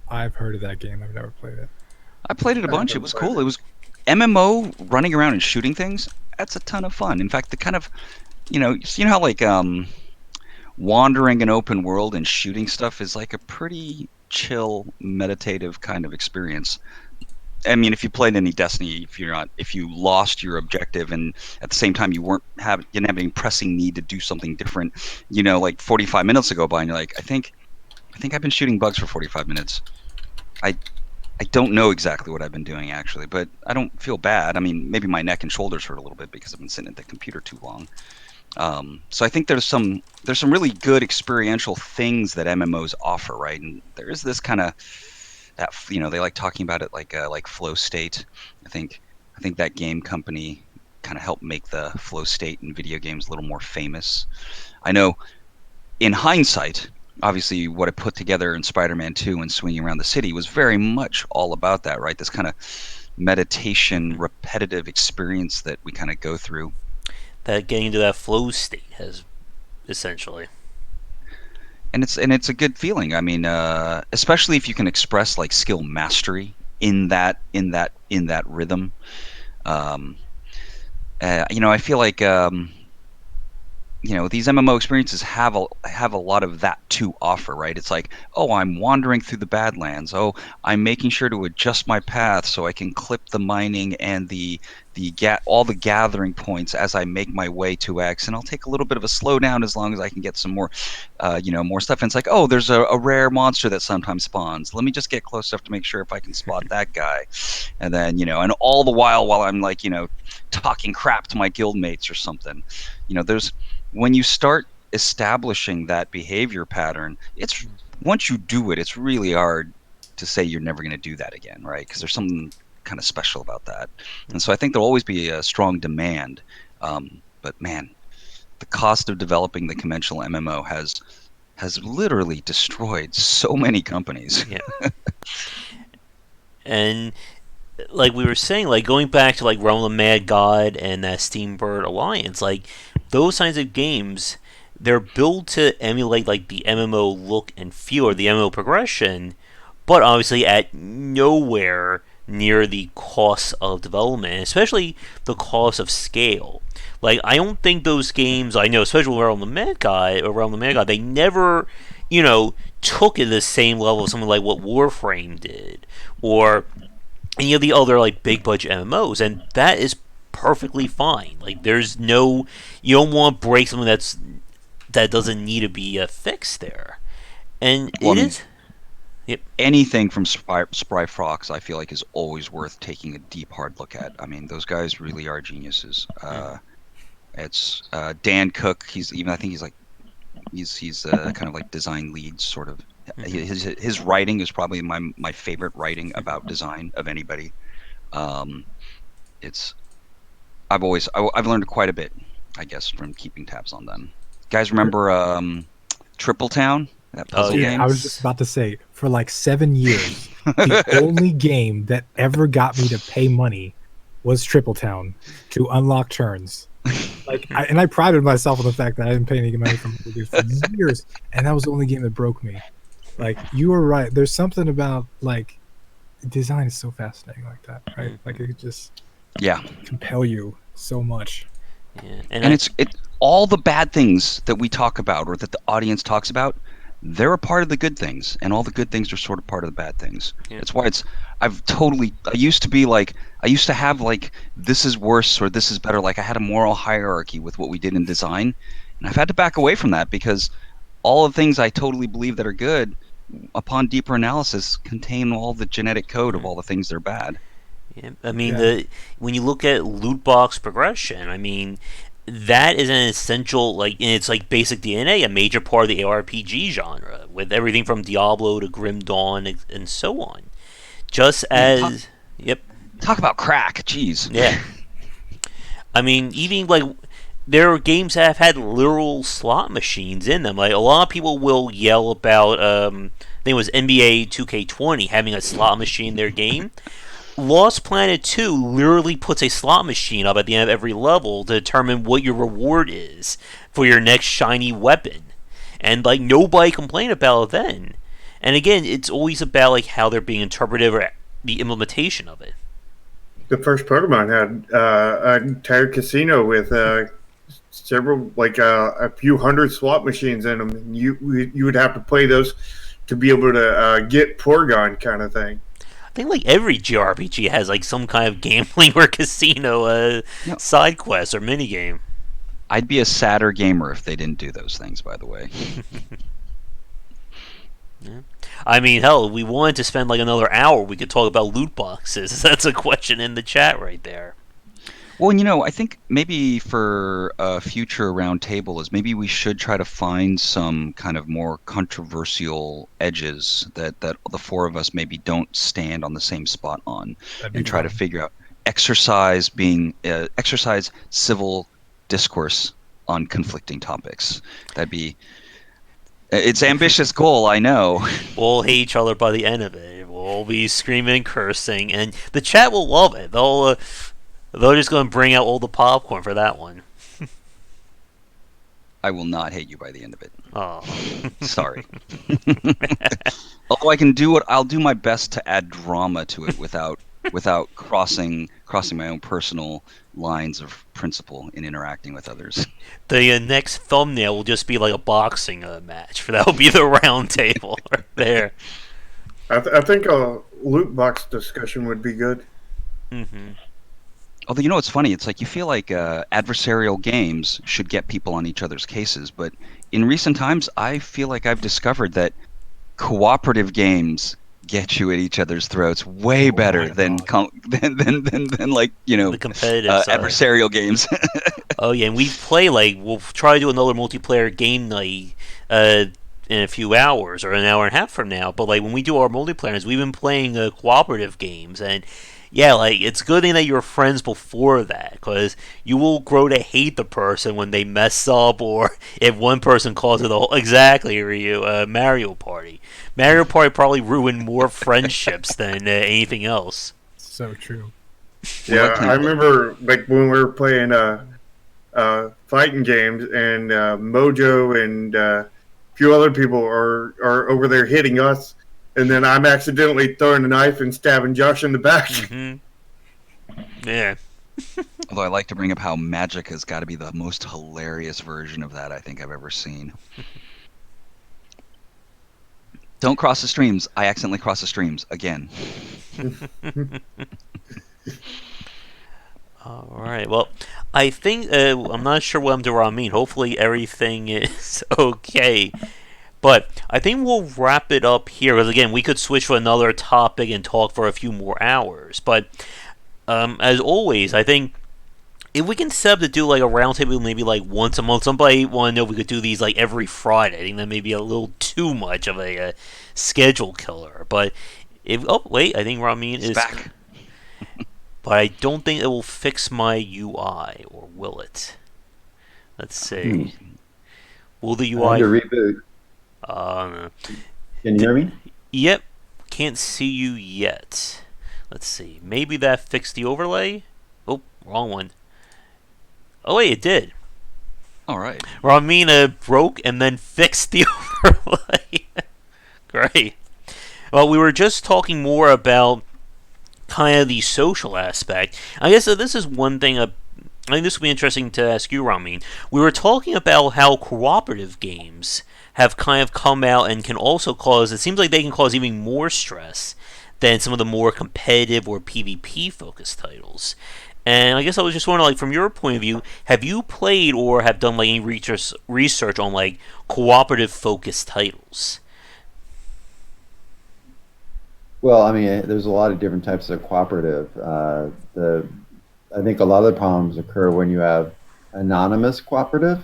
Speaker 3: I've heard of that game. I've never played it.
Speaker 5: I played it a
Speaker 2: I
Speaker 5: bunch. It
Speaker 2: haven't
Speaker 5: was
Speaker 2: played
Speaker 5: cool.
Speaker 2: it.
Speaker 5: It was MMO running around and shooting things. That's a ton of fun. In fact, the kind of how like wandering an open world and shooting stuff is like a pretty chill, meditative kind of experience. I mean, if you played any Destiny, if you lost your objective and at the same time didn't have any pressing need to do something different, like 45 minutes ago by, and you're like, I think I've been shooting bugs for 45 minutes. I I don't know exactly what I've been doing actually, but I don't feel bad. I mean, maybe my neck and shoulders hurt a little bit because I've been sitting at the computer too long. So I think there's some really good experiential things that MMOs offer, right? And there is this kind of they like talking about it like flow state. I think I think that game company kind of helped make the flow state in video games a little more famous. I know in hindsight, obviously what I put together in Spider-Man 2 and Swinging Around the City was very much all about that, right? This kind of meditation,
Speaker 1: Mhm.
Speaker 5: repetitive experience that we kind of go through.
Speaker 1: That getting into that flow state has essentially.
Speaker 5: And it's a good feeling. I mean, especially if you can express like skill mastery in that rhythm. Um, I feel like these MMO experiences have a lot of that to offer, right? It's like, oh, I'm wandering through the Badlands. Oh, I'm making sure to adjust my path so I can clip the mining and all the gathering points as I make my way to X, and I'll take a little bit of a slowdown as long as I can get some more, more stuff. And it's like, oh, there's a rare monster that sometimes spawns. Let me just get close enough to make sure if I can spot that guy, and then and all the while I'm like talking crap to my guildmates or something. There's when you start establishing that behavior pattern, it's once you do it, it's really hard to say you're never going to do that again, right? Because there's something kind of special about that. And so I think there'll always be a strong demand. But man, the cost of developing the conventional MMO has literally destroyed so many companies.
Speaker 1: Yeah. And like we were saying, like going back to like Realm of the Mad God and that Steambird Alliance, like those kinds of games, they're built to emulate like the MMO look and feel or the MMO progression, but obviously at nowhere near the cost of development, especially the cost of scale. Like I don't think those games, I know, especially Realm of the Mad God or Realm of the Mad God, they never, took it to the same level of something like what Warframe did, or any of the other like big budget MMOs, and that is perfectly fine. Like there's no, you don't want to break something that doesn't need to be fixed there, and
Speaker 5: Well,
Speaker 1: it
Speaker 5: I mean,
Speaker 1: is. Yep.
Speaker 5: anything from Spry Fox, I feel like is always worth taking a deep, hard look at. I mean, those guys really are geniuses. It's Dan Cook. I think he's like he's kind of like design lead sort of. His writing is probably my favorite writing about design of anybody. It's I've learned quite a bit, I guess, from keeping tabs on them. Guys, remember Triple Town, that puzzle
Speaker 3: Dude,
Speaker 5: game?
Speaker 3: I was just about to say, for like 7 years, the only game that ever got me to pay money was Triple Town to unlock turns. Like, I prided myself on the fact that I didn't pay any money for movies for years, and that was the only game that broke me. Like, you were right. There's something about like design is so fascinating like that, right? Like it could just compel you so much.
Speaker 1: Yeah.
Speaker 5: And it's all the bad things that we talk about or that the audience talks about, they're a part of the good things, and all the good things are sort of part of the bad things.
Speaker 1: Yeah.
Speaker 5: That's why I used to have like, this is worse or this is better. Like I had a moral hierarchy with what we did in design, and I've had to back away from that because all the things I totally believe that are good, upon deeper analysis, contain all the genetic code of all the things that are bad.
Speaker 1: Yeah. I mean, when you look at loot box progression, I mean, that is an essential, like, in its like basic DNA, a major part of the ARPG genre, with everything from Diablo to Grim Dawn and so on. Just as,
Speaker 5: Talk about crack, jeez.
Speaker 1: Yeah. I mean, even like there are games that have had literal slot machines in them. Like a lot of people will yell about, I think it was NBA 2K20 having a slot machine in their game. Lost Planet 2 literally puts a slot machine up at the end of every level to determine what your reward is for your next shiny weapon. And like nobody complained about it then. And again, it's always about like how they're being interpreted or the implementation of it.
Speaker 2: The first Pokemon had an entire casino with several, like a few hundred slot machines in them. And you would have to play those to be able to get Porygon, kind of thing.
Speaker 1: I think like every JRPG has like some kind of gambling or casino side quest or mini game.
Speaker 5: I'd be a sadder gamer if they didn't do those things, by the way.
Speaker 1: Yeah. I mean, hell, if we wanted to spend like another hour, we could talk about loot boxes. That's a question in the chat right there.
Speaker 5: Well, I think maybe for a future roundtable is maybe we should try to find some kind of more controversial edges that the four of us maybe don't stand on the same spot on, and try to figure out exercise civil discourse on conflicting topics. It's ambitious goal, I know.
Speaker 1: We'll hate each other by the end of it. We'll be screaming and cursing, and the chat will love it. They're just going to bring out all the popcorn for that one.
Speaker 5: I will not hate you by the end of it.
Speaker 1: Oh,
Speaker 5: sorry. Although I'll do my best to add drama to it without crossing my own personal lines of principle in interacting with others.
Speaker 1: The next thumbnail will just be like a boxing match. That will be the round table right there.
Speaker 2: I think a loot box discussion would be good.
Speaker 1: Mm-hmm.
Speaker 5: Although, it's funny. It's like you feel like adversarial games should get people on each other's cases, but in recent times, I feel like I've discovered that cooperative games get you at each other's throats way better than like
Speaker 1: the competitive
Speaker 5: adversarial games.
Speaker 1: Oh yeah, and we'll try to do another multiplayer game night in a few hours or an hour and a half from now. But like when we do our multiplayers, we've been playing cooperative games, and yeah, like it's a good thing that you were friends before that, because you will grow to hate the person when they mess up, or if one person calls it the whole Mario Party. Mario Party probably ruined more friendships than anything else.
Speaker 3: so true.
Speaker 5: We like
Speaker 2: Yeah,
Speaker 5: playing
Speaker 2: I remember like when we were playing fighting games, and Mojo and a few other people are over there hitting us, and then I'm accidentally throwing a knife and stabbing Josh in the back.
Speaker 1: Mm-hmm. Yeah.
Speaker 5: Although I like to bring up how magic has got to be the most hilarious version of that I think I've ever seen. Don't cross the streams. I accidentally crossed the streams again.
Speaker 1: All right. Well, I think I'm not sure what I'm to Ramin. Hopefully everything is okay. But I think we'll wrap it up here because again, we could switch to another topic and talk for a few more hours. But as always, I think if we can set up to do like a roundtable maybe like once a month, somebody want to know if we could do these like every Friday. I think that may be a little too much of a schedule killer. But if I think Ramin
Speaker 5: It's
Speaker 1: is
Speaker 5: back.
Speaker 1: but I don't think it will fix my UI, or will it? Let's see. Will the
Speaker 4: I had to
Speaker 1: UI?
Speaker 4: reboot.
Speaker 1: Uh,
Speaker 4: Can you hear me?
Speaker 1: yep, can't see you yet. Let's see. Maybe that fixed the overlay. Oh, wrong one. Oh wait, it did.
Speaker 5: All right.
Speaker 1: Ramina broke and then fixed the overlay. Great. Well, we were just talking more about kind of the social aspect. I guess this is one thing. I think this would be interesting to ask you, Ramin. We were talking about how cooperative games have kind of come out and can also cause. It seems like they can cause even more stress than some of the more competitive or PvP focused titles. And I guess I was just wondering, like, from your point of view, have you played or have done like any research on like cooperative focused titles?
Speaker 4: Well, I mean, there's a lot of different types of cooperative. I think a lot of the problems occur when you have anonymous cooperative.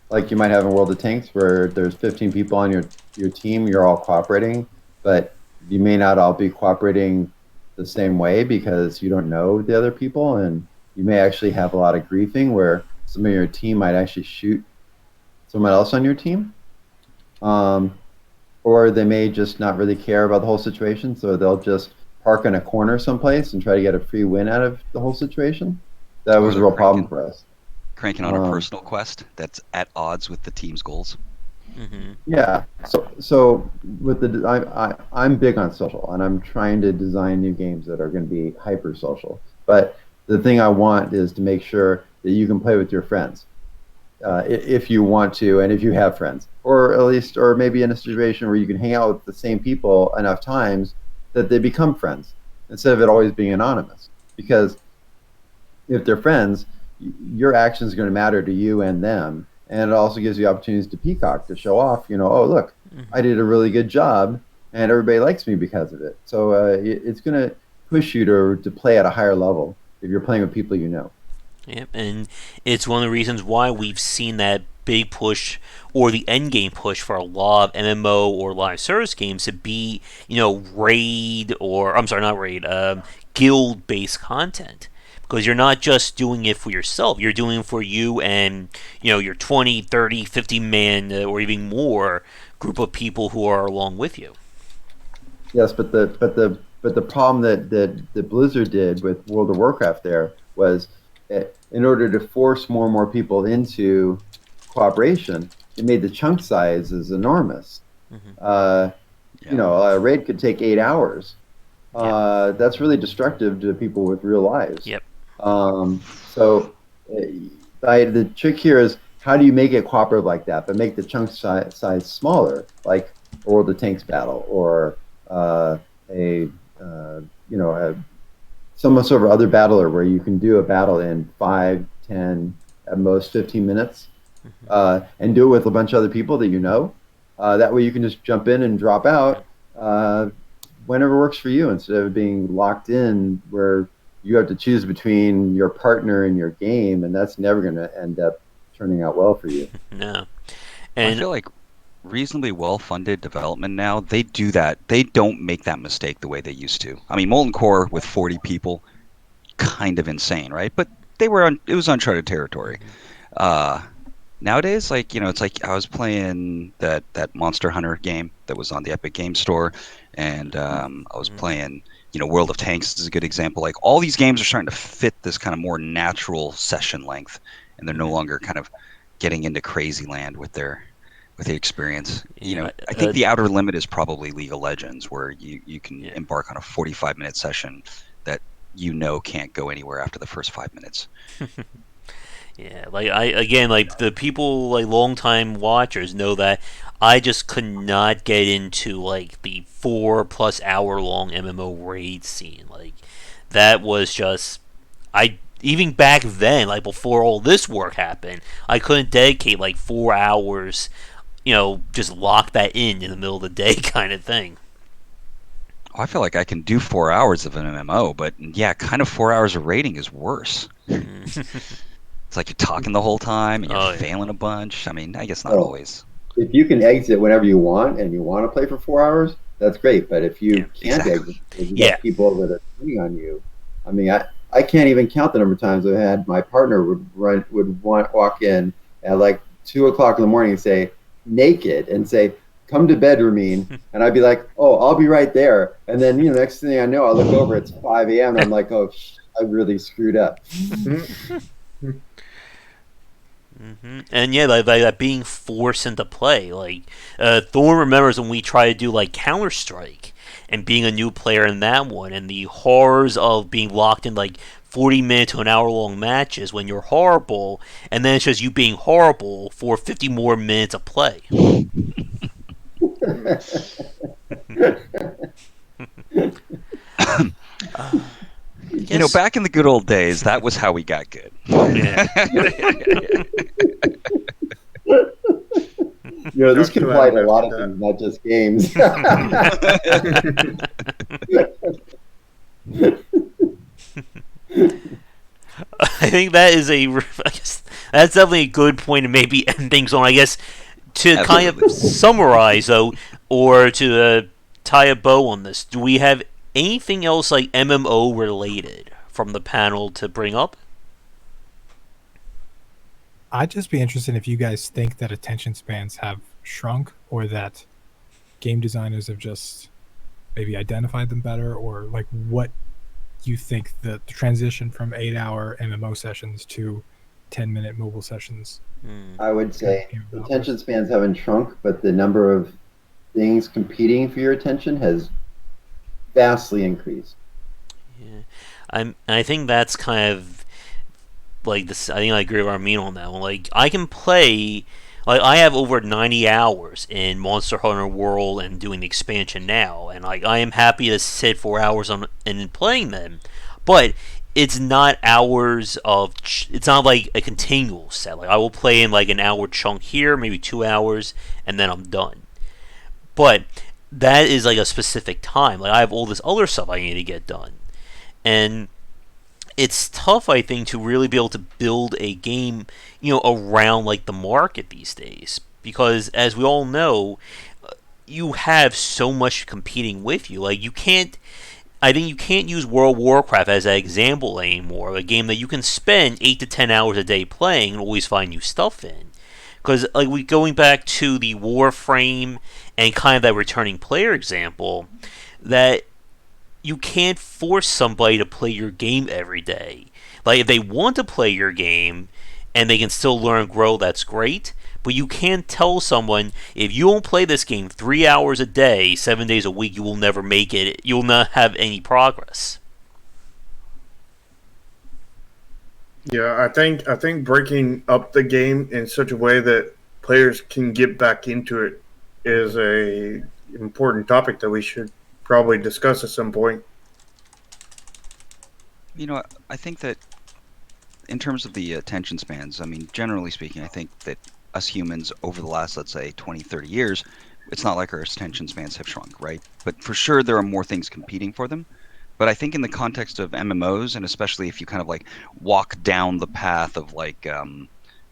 Speaker 4: Like you might have in World of Tanks where there's 15 people on your team, you're all cooperating, but you may not all be cooperating the same way because you don't know the other people, and you may actually have a lot of griefing where some of your team might actually shoot someone else on your team. Or they may just not really care about the whole situation, so they'll just park in a corner someplace and try to get a free win out of the whole situation. That was a real problem for us.
Speaker 5: Cranking on a personal quest that's at odds with the team's goals.
Speaker 1: Mm-hmm.
Speaker 4: Yeah. So with I'm big on social, and I'm trying to design new games that are going to be hyper social. But the thing I want is to make sure that you can play with your friends. If you want to, and if you have friends, or at least, or maybe in a situation where you can hang out with the same people enough times that they become friends, instead of it always being anonymous. Because if they're friends, your actions are going to matter to you and them, and it also gives you opportunities to peacock, to show off. Oh look, I did a really good job, and everybody likes me because of it. So it's going to push you to play at a higher level if you're playing with people you know.
Speaker 1: Yep, and it's one of the reasons why we've seen that big push or the end game push for a lot of MMO or live service games to be, raid or I'm sorry, not raid, guild based content. Because you're not just doing it for yourself, you're doing it for you and, your 20, 30, 50 man or even more group of people who are along with you.
Speaker 4: Yes, but the problem that Blizzard did with World of Warcraft there was, in order to force more and more people into cooperation, it made the chunk sizes enormous.
Speaker 1: Mm-hmm.
Speaker 4: A raid could take 8 hours. That's really destructive to people with real lives.
Speaker 1: Yep.
Speaker 4: So the trick here is, how do you make it cooperative like that, but make the chunk size smaller, like a World of Tanks battle, or some sort of other battler where you can do a battle in 5, 10, at most 15 minutes, and do it with a bunch of other people that you know. That way you can just jump in and drop out whenever works for you, instead of being locked in where you have to choose between your partner and your game, and that's never going to end up turning out well for you.
Speaker 1: No.
Speaker 5: I feel like reasonably well-funded development now, they do that. They don't make that mistake the way they used to. I mean, Molten Core with 40 people, kind of insane, right? But it was uncharted territory. Nowadays, like, it's like I was playing that Monster Hunter game that was on the Epic Game Store, and I was playing, World of Tanks is a good example. Like, all these games are starting to fit this kind of more natural session length, and they're no longer kind of getting into crazy land with the experience.
Speaker 1: Yeah,
Speaker 5: I think the outer limit is probably League of Legends, where you can
Speaker 1: yeah.
Speaker 5: embark on a 45-minute session that can't go anywhere after the first 5 minutes.
Speaker 1: Yeah, like I again, like the people like longtime watchers know that I just could not get into like the 4+ hour long MMO raid scene. Like that was just I even back then, like before all this work happened, I couldn't dedicate like 4 hours. Just lock that in the middle of the day kind of thing.
Speaker 5: Oh, I feel like I can do 4 hours of an MMO, but yeah, kind of 4 hours of raiding is worse.
Speaker 1: Mm.
Speaker 5: It's like you're talking the whole time and you're
Speaker 1: Oh yeah,
Speaker 5: failing a bunch. I mean, I guess not
Speaker 4: Well,
Speaker 5: always.
Speaker 4: if you can exit whenever you want and you want to play for 4 hours, that's great. But if
Speaker 1: yeah,
Speaker 4: you can't
Speaker 5: Exactly.
Speaker 4: exit because you
Speaker 1: yeah.
Speaker 4: got people that are depending on you, I mean, I can't even count the number of times I had my partner walk in at like 2 o'clock in the morning and say naked and say, "Come to bed, Ramin," and I'd be like, "Oh, I'll be right there." And then next thing I know, I look over, it's 5 a.m. and I'm like, "Oh, I really screwed up."
Speaker 1: And yeah, like that being forced into play. Like Thorn remembers when we tried to do like Counter Strike and being a new player in that one, and the horrors of being locked in like 40 minute to an hour long matches when you're horrible, and then it's just you being horrible for 50 more minutes of play. I guess.
Speaker 5: Back in the good old days, that was how we got good.
Speaker 1: Yeah.
Speaker 4: This
Speaker 2: Not
Speaker 4: can
Speaker 2: too
Speaker 4: apply to a
Speaker 2: adamant
Speaker 4: lot
Speaker 2: with
Speaker 4: of
Speaker 2: that.
Speaker 4: things, not just games.
Speaker 1: I think that is a. I guess that's definitely a good point to maybe end things on. I guess to kind of
Speaker 5: Absolutely.
Speaker 1: summarize though, or to tie a bow on this, do we have anything else like MMO related from the panel to bring up?
Speaker 3: I'd just be interested if you guys think that attention spans have shrunk or that game designers have just maybe identified them better, or like what you think the transition from 8 hour MMO sessions to 10-minute mobile sessions
Speaker 1: Hmm.
Speaker 4: I would
Speaker 3: kind of
Speaker 4: say
Speaker 3: came about with.
Speaker 4: attention spans haven't shrunk, but the number of things competing for your attention has vastly increased.
Speaker 1: Yeah, I think that's kind of like this. I think I agree with Ramin on that one. Like I can play. Like I have over 90 hours in Monster Hunter World and doing the expansion now, and like I am happy to sit 4 hours on and playing them, but it's not hours of. It's not like a continual set. Like I will play in like an hour chunk here, maybe 2 hours, and then I'm done. But that is like a specific time. Like I have all this other stuff I need to get done, and it's tough, I think, to really be able to build a game, around like the market these days. Because as we all know, you have so much competing with you. Like you can't. I think you can't use World of Warcraft as an example anymore. A game that you can spend 8 to 10 hours a day playing and always find new stuff in. Because like we going back to the Warframe and kind of that returning player example, that you can't force somebody to play your game every day. Like if they want to play your game and they can still learn and grow, that's great. But you can't tell someone if you don't play this game 3 hours a day, 7 days a week, you will never make it. You'll not have any progress.
Speaker 2: Yeah, I think breaking up the game in such a way that players can get back into it is a important topic that we should probably discuss at some point.
Speaker 5: I think that in terms of the attention spans, I mean, generally speaking, I think that us humans over the last, let's say, 20, 30 years, it's not like our attention spans have shrunk, right? But for sure, there are more things competing for them. But I think in the context of MMOs, and especially if you kind of like walk down the path of like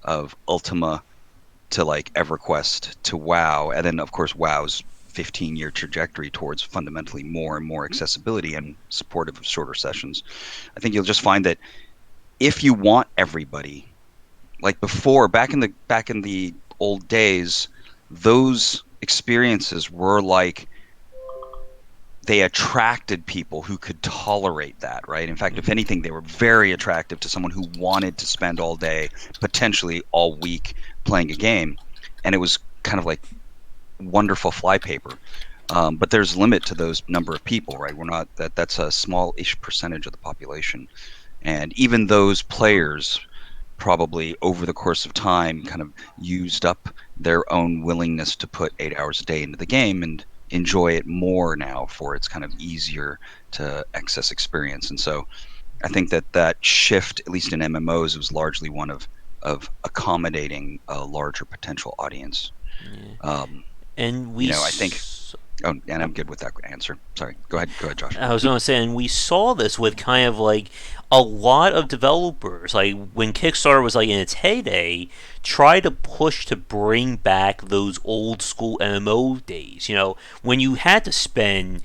Speaker 5: of Ultima to like EverQuest to WoW, and then of course WoW's 15-year trajectory towards fundamentally more and more accessibility and supportive of shorter sessions, I think you'll just find that if you want everybody Like before, back in the old days, those experiences were like they attracted people who could tolerate that, right? In fact, if anything, they were very attractive to someone who wanted to spend all day, potentially all week, playing a game, and it was kind of like wonderful flypaper. But there's limit to those number of people, right? We're not that's a small-ish percentage of the population, and even those players probably over the course of time kind of used up their own willingness to put 8 hours a day into the game and enjoy it more now for its kind of easier to access experience. And so I think that shift, at least in MMOs, was largely one of accommodating a larger potential audience.
Speaker 1: Yeah.
Speaker 5: Um,
Speaker 1: And
Speaker 5: I think. Oh, and I'm good with that answer. Sorry. Go ahead, Josh.
Speaker 1: I was going to say, and we saw this with kind of like a lot of developers, like when Kickstarter was like in its heyday, try to push to bring back those old school MMO days. When you had to spend,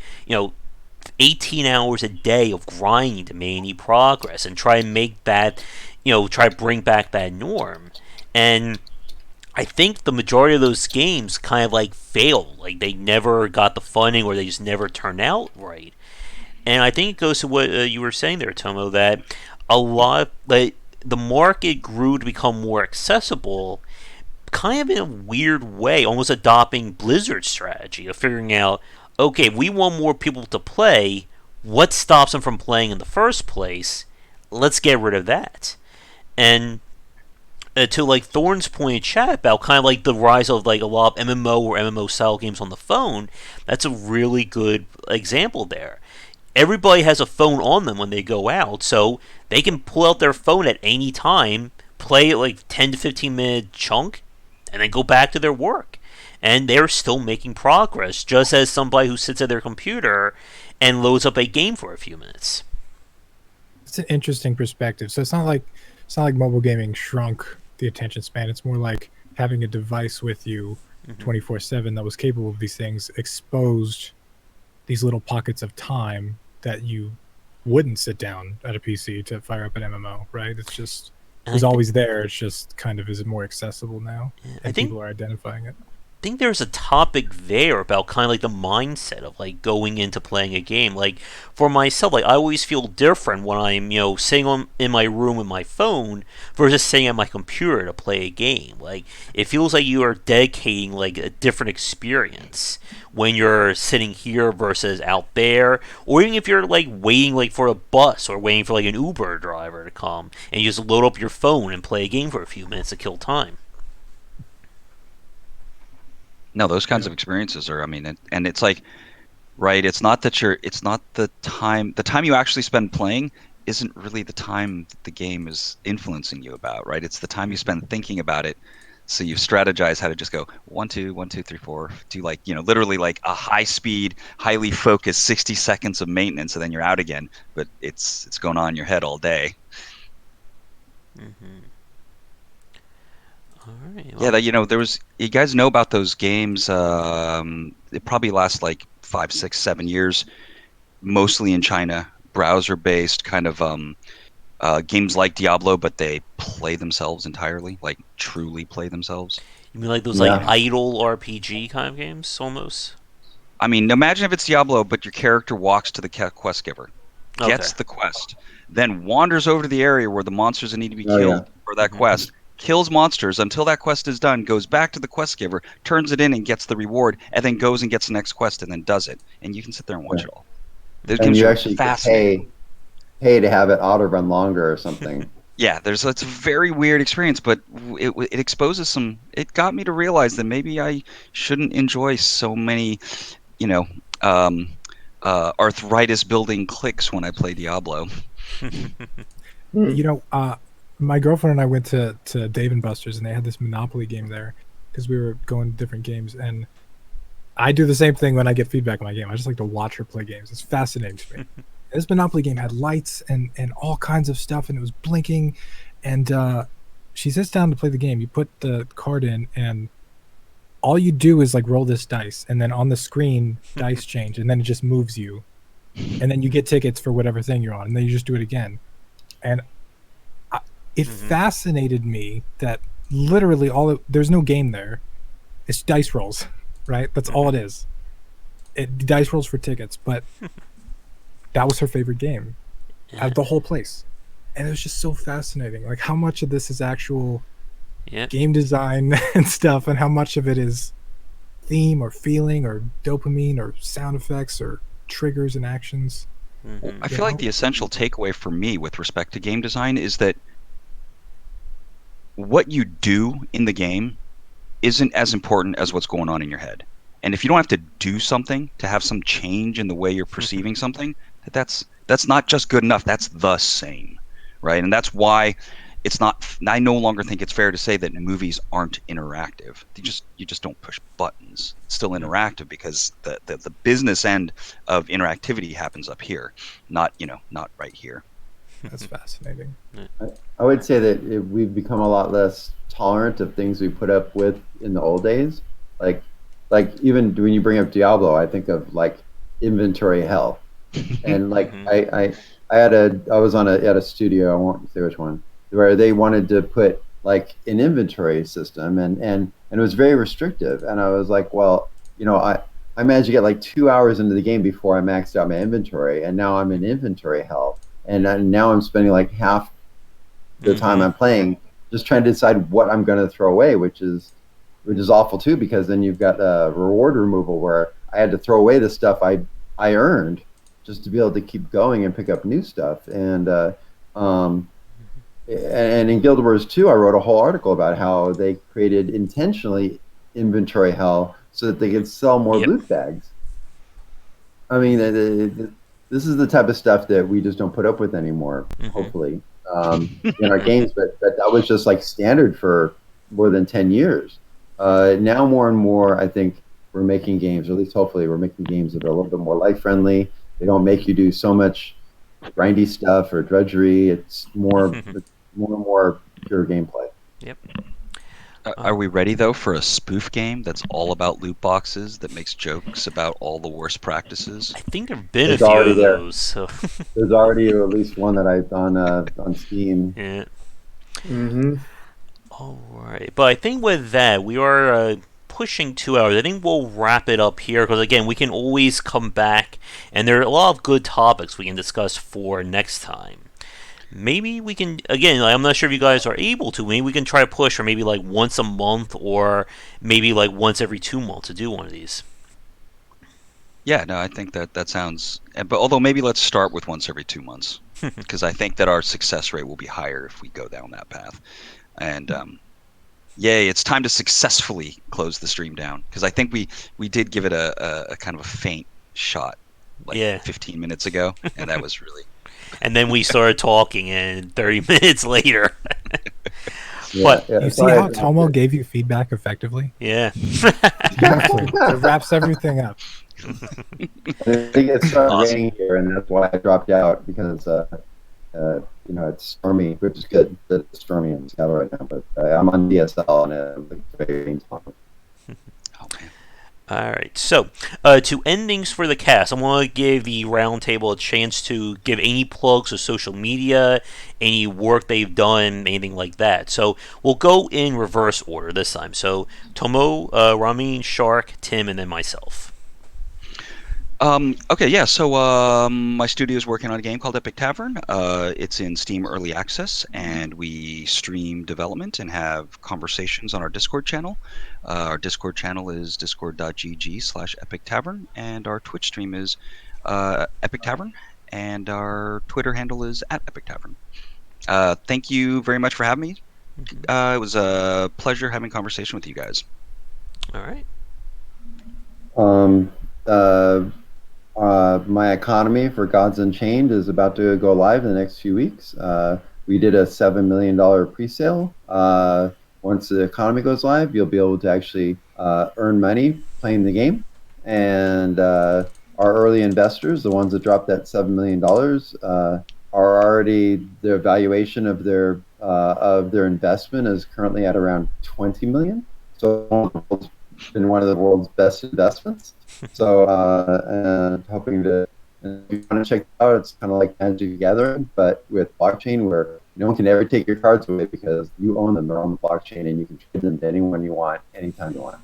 Speaker 1: 18 hours a day of grinding to make any progress and try and make that, try to bring back that norm. And I think the majority of those games kind of like failed. Like they never got the funding or they just never turned out right. And I think it goes to what you were saying there, Tomo, that a lot, like the market grew to become more accessible, kind of in a weird way, almost adopting Blizzard's strategy of figuring out, okay, we want more people to play. What stops them from playing in the first place? Let's get rid of that. And to like Thorne's point in chat about kind of like the rise of like a lot of MMO or MMO style games on the phone, that's a really good example there. Everybody has a phone on them when they go out, so they can pull out their phone at any time, play like 10 to 15 minute chunk, and then go back to their work. And they're still making progress, just as somebody who sits at their computer and loads up a game for a few minutes.
Speaker 3: It's an interesting perspective. So it's not like mobile gaming shrunk the attention span. It's more like having a device with you 24/7 that was capable of these things exposed these little pockets of time that you wouldn't sit down at a PC to fire up an MMO, right? It's just it was always there. It's just kind of is more accessible now, and people are identifying it.
Speaker 1: I think there's a topic there about kind of like the mindset of like going into playing a game. Like for myself, like I always feel different when I'm sitting in my room with my phone versus sitting at my computer to play a game. Like it feels like you are dedicating like a different experience when you're sitting here versus out there, or even if you're like waiting like for a bus or waiting for like an Uber driver to come and you just load up your phone and play a game for a few minutes to kill time.
Speaker 5: No, those kinds of experiences are, I mean, and it's like, right, it's not the time you actually spend playing isn't really the time that the game is influencing you about, right? It's the time you spend thinking about it. So you strategize how to just go 1, 2, 1, 2, 3, 4, do like, literally like a high speed, highly focused 60 seconds of maintenance and then you're out again. But it's going on in your head all day.
Speaker 1: Mm-hmm. All right.
Speaker 5: Well. Yeah, there was. You guys know about those games? It probably lasts like 5, 6, 7 years, mostly in China. Browser-based kind of games like Diablo, but they play themselves entirely, like truly play themselves.
Speaker 1: You mean like those like idle RPG kind of games, almost?
Speaker 5: I mean, imagine if it's Diablo, but your character walks to the quest giver, gets the quest, then wanders over to the area where the monsters that need to be killed for that quest. Kills monsters until that quest is done, goes back to the quest giver, turns it in and gets the reward, and then goes and gets the next quest and then does it. And you can sit there and watch it all. Those
Speaker 4: and
Speaker 5: games
Speaker 4: you
Speaker 5: are
Speaker 4: actually
Speaker 5: fascinating.
Speaker 4: Pay to have it auto run longer or something.
Speaker 5: Yeah, it's a very weird experience, but it exposes some. It got me to realize that maybe I shouldn't enjoy so many, arthritis building clicks when I play Diablo.
Speaker 3: My girlfriend and I went to Dave & Buster's and they had this Monopoly game there because we were going to different games, and I do the same thing when I get feedback on my game. I just like to watch her play games. It's fascinating to me. This Monopoly game had lights and all kinds of stuff, and it was blinking, and she sits down to play the game. You put the card in, and all you do is like roll this dice, and then on the screen dice change, and then it just moves you, and then you get tickets for whatever thing you're on, and then you just do it again. And it fascinated me that literally there's no game there. It's dice rolls, right? That's all it is. Dice rolls for tickets, but that was her favorite game out of the whole place. And it was just so fascinating. Like how much of this is actual game design and stuff, and how much of it is theme or feeling or dopamine or sound effects or triggers and actions.
Speaker 5: I feel like the essential takeaway for me with respect to game design is that what you do in the game isn't as important as what's going on in your head. And if you don't have to do something to have some change in the way you're perceiving something, that's not just good enough. That's the same, right? And that's why it's not. I no longer think it's fair to say that movies aren't interactive. You just don't push buttons. It's still interactive because the business end of interactivity happens up here, not right here.
Speaker 3: That's fascinating.
Speaker 4: I would say that we've become a lot less tolerant of things we put up with in the old days. Like even when you bring up Diablo, I think of like inventory hell, and like I was at a studio, I won't say which one, where they wanted to put like an inventory system, and it was very restrictive, and I was like, well, I managed to get like 2 hours into the game before I maxed out my inventory, and now I'm in inventory hell, and now I'm spending like half the time I'm playing just trying to decide what I'm going to throw away, which is awful too, because then you've got reward removal where I had to throw away the stuff I earned just to be able to keep going and pick up new stuff. And in Guild Wars 2, I wrote a whole article about how they created intentionally inventory hell so that they could sell more loot bags. I mean, this is the type of stuff that we just don't put up with anymore, hopefully, in our games. But that was just like standard for more than 10 years. Now more and more, I think we're making games, or at least hopefully we're making games that are a little bit more life-friendly. They don't make you do so much grindy stuff or drudgery. It's more and more pure gameplay.
Speaker 1: Yep.
Speaker 5: Are we ready though for a spoof game that's all about loot boxes that makes jokes about all the worst practices?
Speaker 1: I think there've been
Speaker 4: It's
Speaker 1: a few
Speaker 4: already
Speaker 1: of
Speaker 4: there.
Speaker 1: those. So.
Speaker 4: There's already at least one that I've on Steam.
Speaker 1: Yeah.
Speaker 2: Mm-hmm.
Speaker 1: All right, but I think with that we are pushing 2 hours. I think we'll wrap it up here because again we can always come back, and there are a lot of good topics we can discuss for next time. Maybe we can, again, I'm not sure if you guys are able to, maybe we can try to push for maybe like once a month or maybe like once every 2 months to do one of these.
Speaker 5: Yeah, no, I think that sounds. But although maybe let's start with once every 2 months, because I think that our success rate will be higher if we go down that path. And yay, it's time to successfully close the stream down, because I think we did give it a kind of a faint shot like 15 minutes ago, and that was really.
Speaker 1: And then we started talking, and 30 minutes later.
Speaker 3: But you see how Tomo gave you feedback effectively?
Speaker 1: Yeah.
Speaker 3: Exactly. It wraps everything up.
Speaker 4: I think it started raining here, and that's why I dropped out, because it's stormy, which is good that it's stormy in Seattle right now. But I'm on DSL, and it's very rainy.
Speaker 5: Oh man.
Speaker 1: All right, so to endings for the cast, I want to give the roundtable a chance to give any plugs of social media, any work they've done, anything like that. So we'll go in reverse order this time. So Tomo, Ramin, Shark, Tim, and then myself.
Speaker 5: Okay, yeah. So my studio is working on a game called Epic Tavern. It's in Steam Early Access, and we stream development and have conversations on our Discord channel. Our Discord channel is discord.gg/Epic Tavern, and our Twitch stream is Epic Tavern, and our Twitter handle is @Epic Tavern. Thank you very much for having me. It was a pleasure having a conversation with you guys.
Speaker 1: All right.
Speaker 4: My economy for Gods Unchained is about to go live in the next few weeks. We did a $7 million pre-sale. Once the economy goes live, you'll be able to actually earn money playing the game. And our early investors, the ones that dropped that $7 million, are already, their valuation of their investment is currently at around $20 million. So it's been one of the world's best investments. So hoping to, if you want to check it out, it's kind of like Magic the Gathering, but with blockchain, where No one can ever take your cards away because you own them. They're on the blockchain, and you can trade them to anyone you want, anytime you want.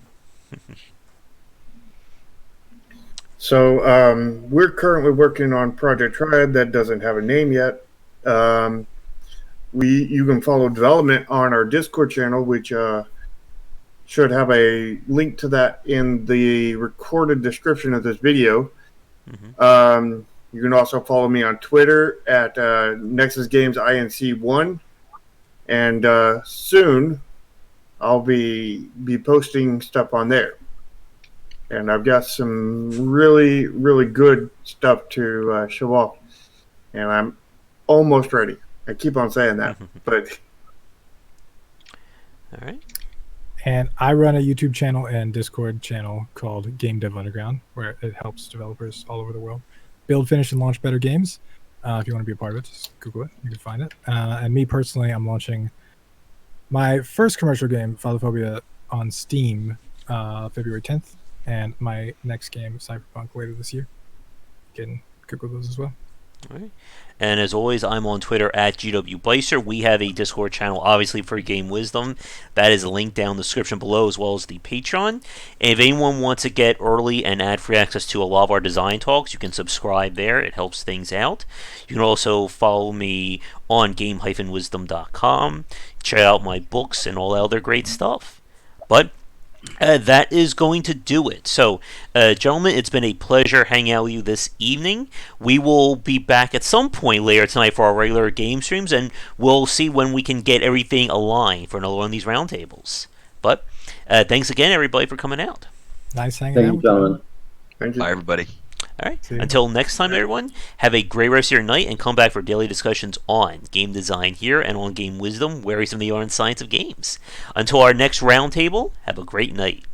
Speaker 2: So we're currently working on Project Triad that doesn't have a name yet. You can follow development on our Discord channel, which should have a link to that in the recorded description of this video. You can also follow me on Twitter at Nexus Games INC1, and soon I'll be posting stuff on there. And I've got some really, really good stuff to show off, and I'm almost ready. I keep on saying that, but
Speaker 1: All right.
Speaker 3: And I run a YouTube channel and Discord channel called Game Dev Underground, where it helps developers all over the world build, finish, and launch better games. If you want to be a part of it, just Google it. You can find it. And me personally, I'm launching my first commercial game, Phalophobia, on Steam February 10th, and my next game, Cyberpunk, later this year. You can Google those as well.
Speaker 1: All right. And as always, I'm on Twitter at GWBicer. We have a Discord channel, obviously, for Game Wisdom. That is linked down in the description below, as well as the Patreon. And if anyone wants to get early and ad-free access to a lot of our design talks, you can subscribe there. It helps things out. You can also follow me on game-wisdom.com. Check out my books and all that other great stuff. But that is going to do it. So, gentlemen, it's been a pleasure hanging out with you this evening. We will be back at some point later tonight for our regular game streams, and we'll see when we can get everything aligned for another one of these roundtables. But thanks again, everybody, for coming out.
Speaker 3: Nice hanging
Speaker 4: Thank
Speaker 3: out
Speaker 4: you,
Speaker 3: with you.
Speaker 4: gentlemen.
Speaker 2: thank you.
Speaker 5: Bye, everybody.
Speaker 1: All right.
Speaker 3: See you.
Speaker 1: Until next time, everyone, have a great rest of your night, and come back for daily discussions on game design here and on Game Wisdom, where some of the art and science of games. Until our next roundtable, have a great night.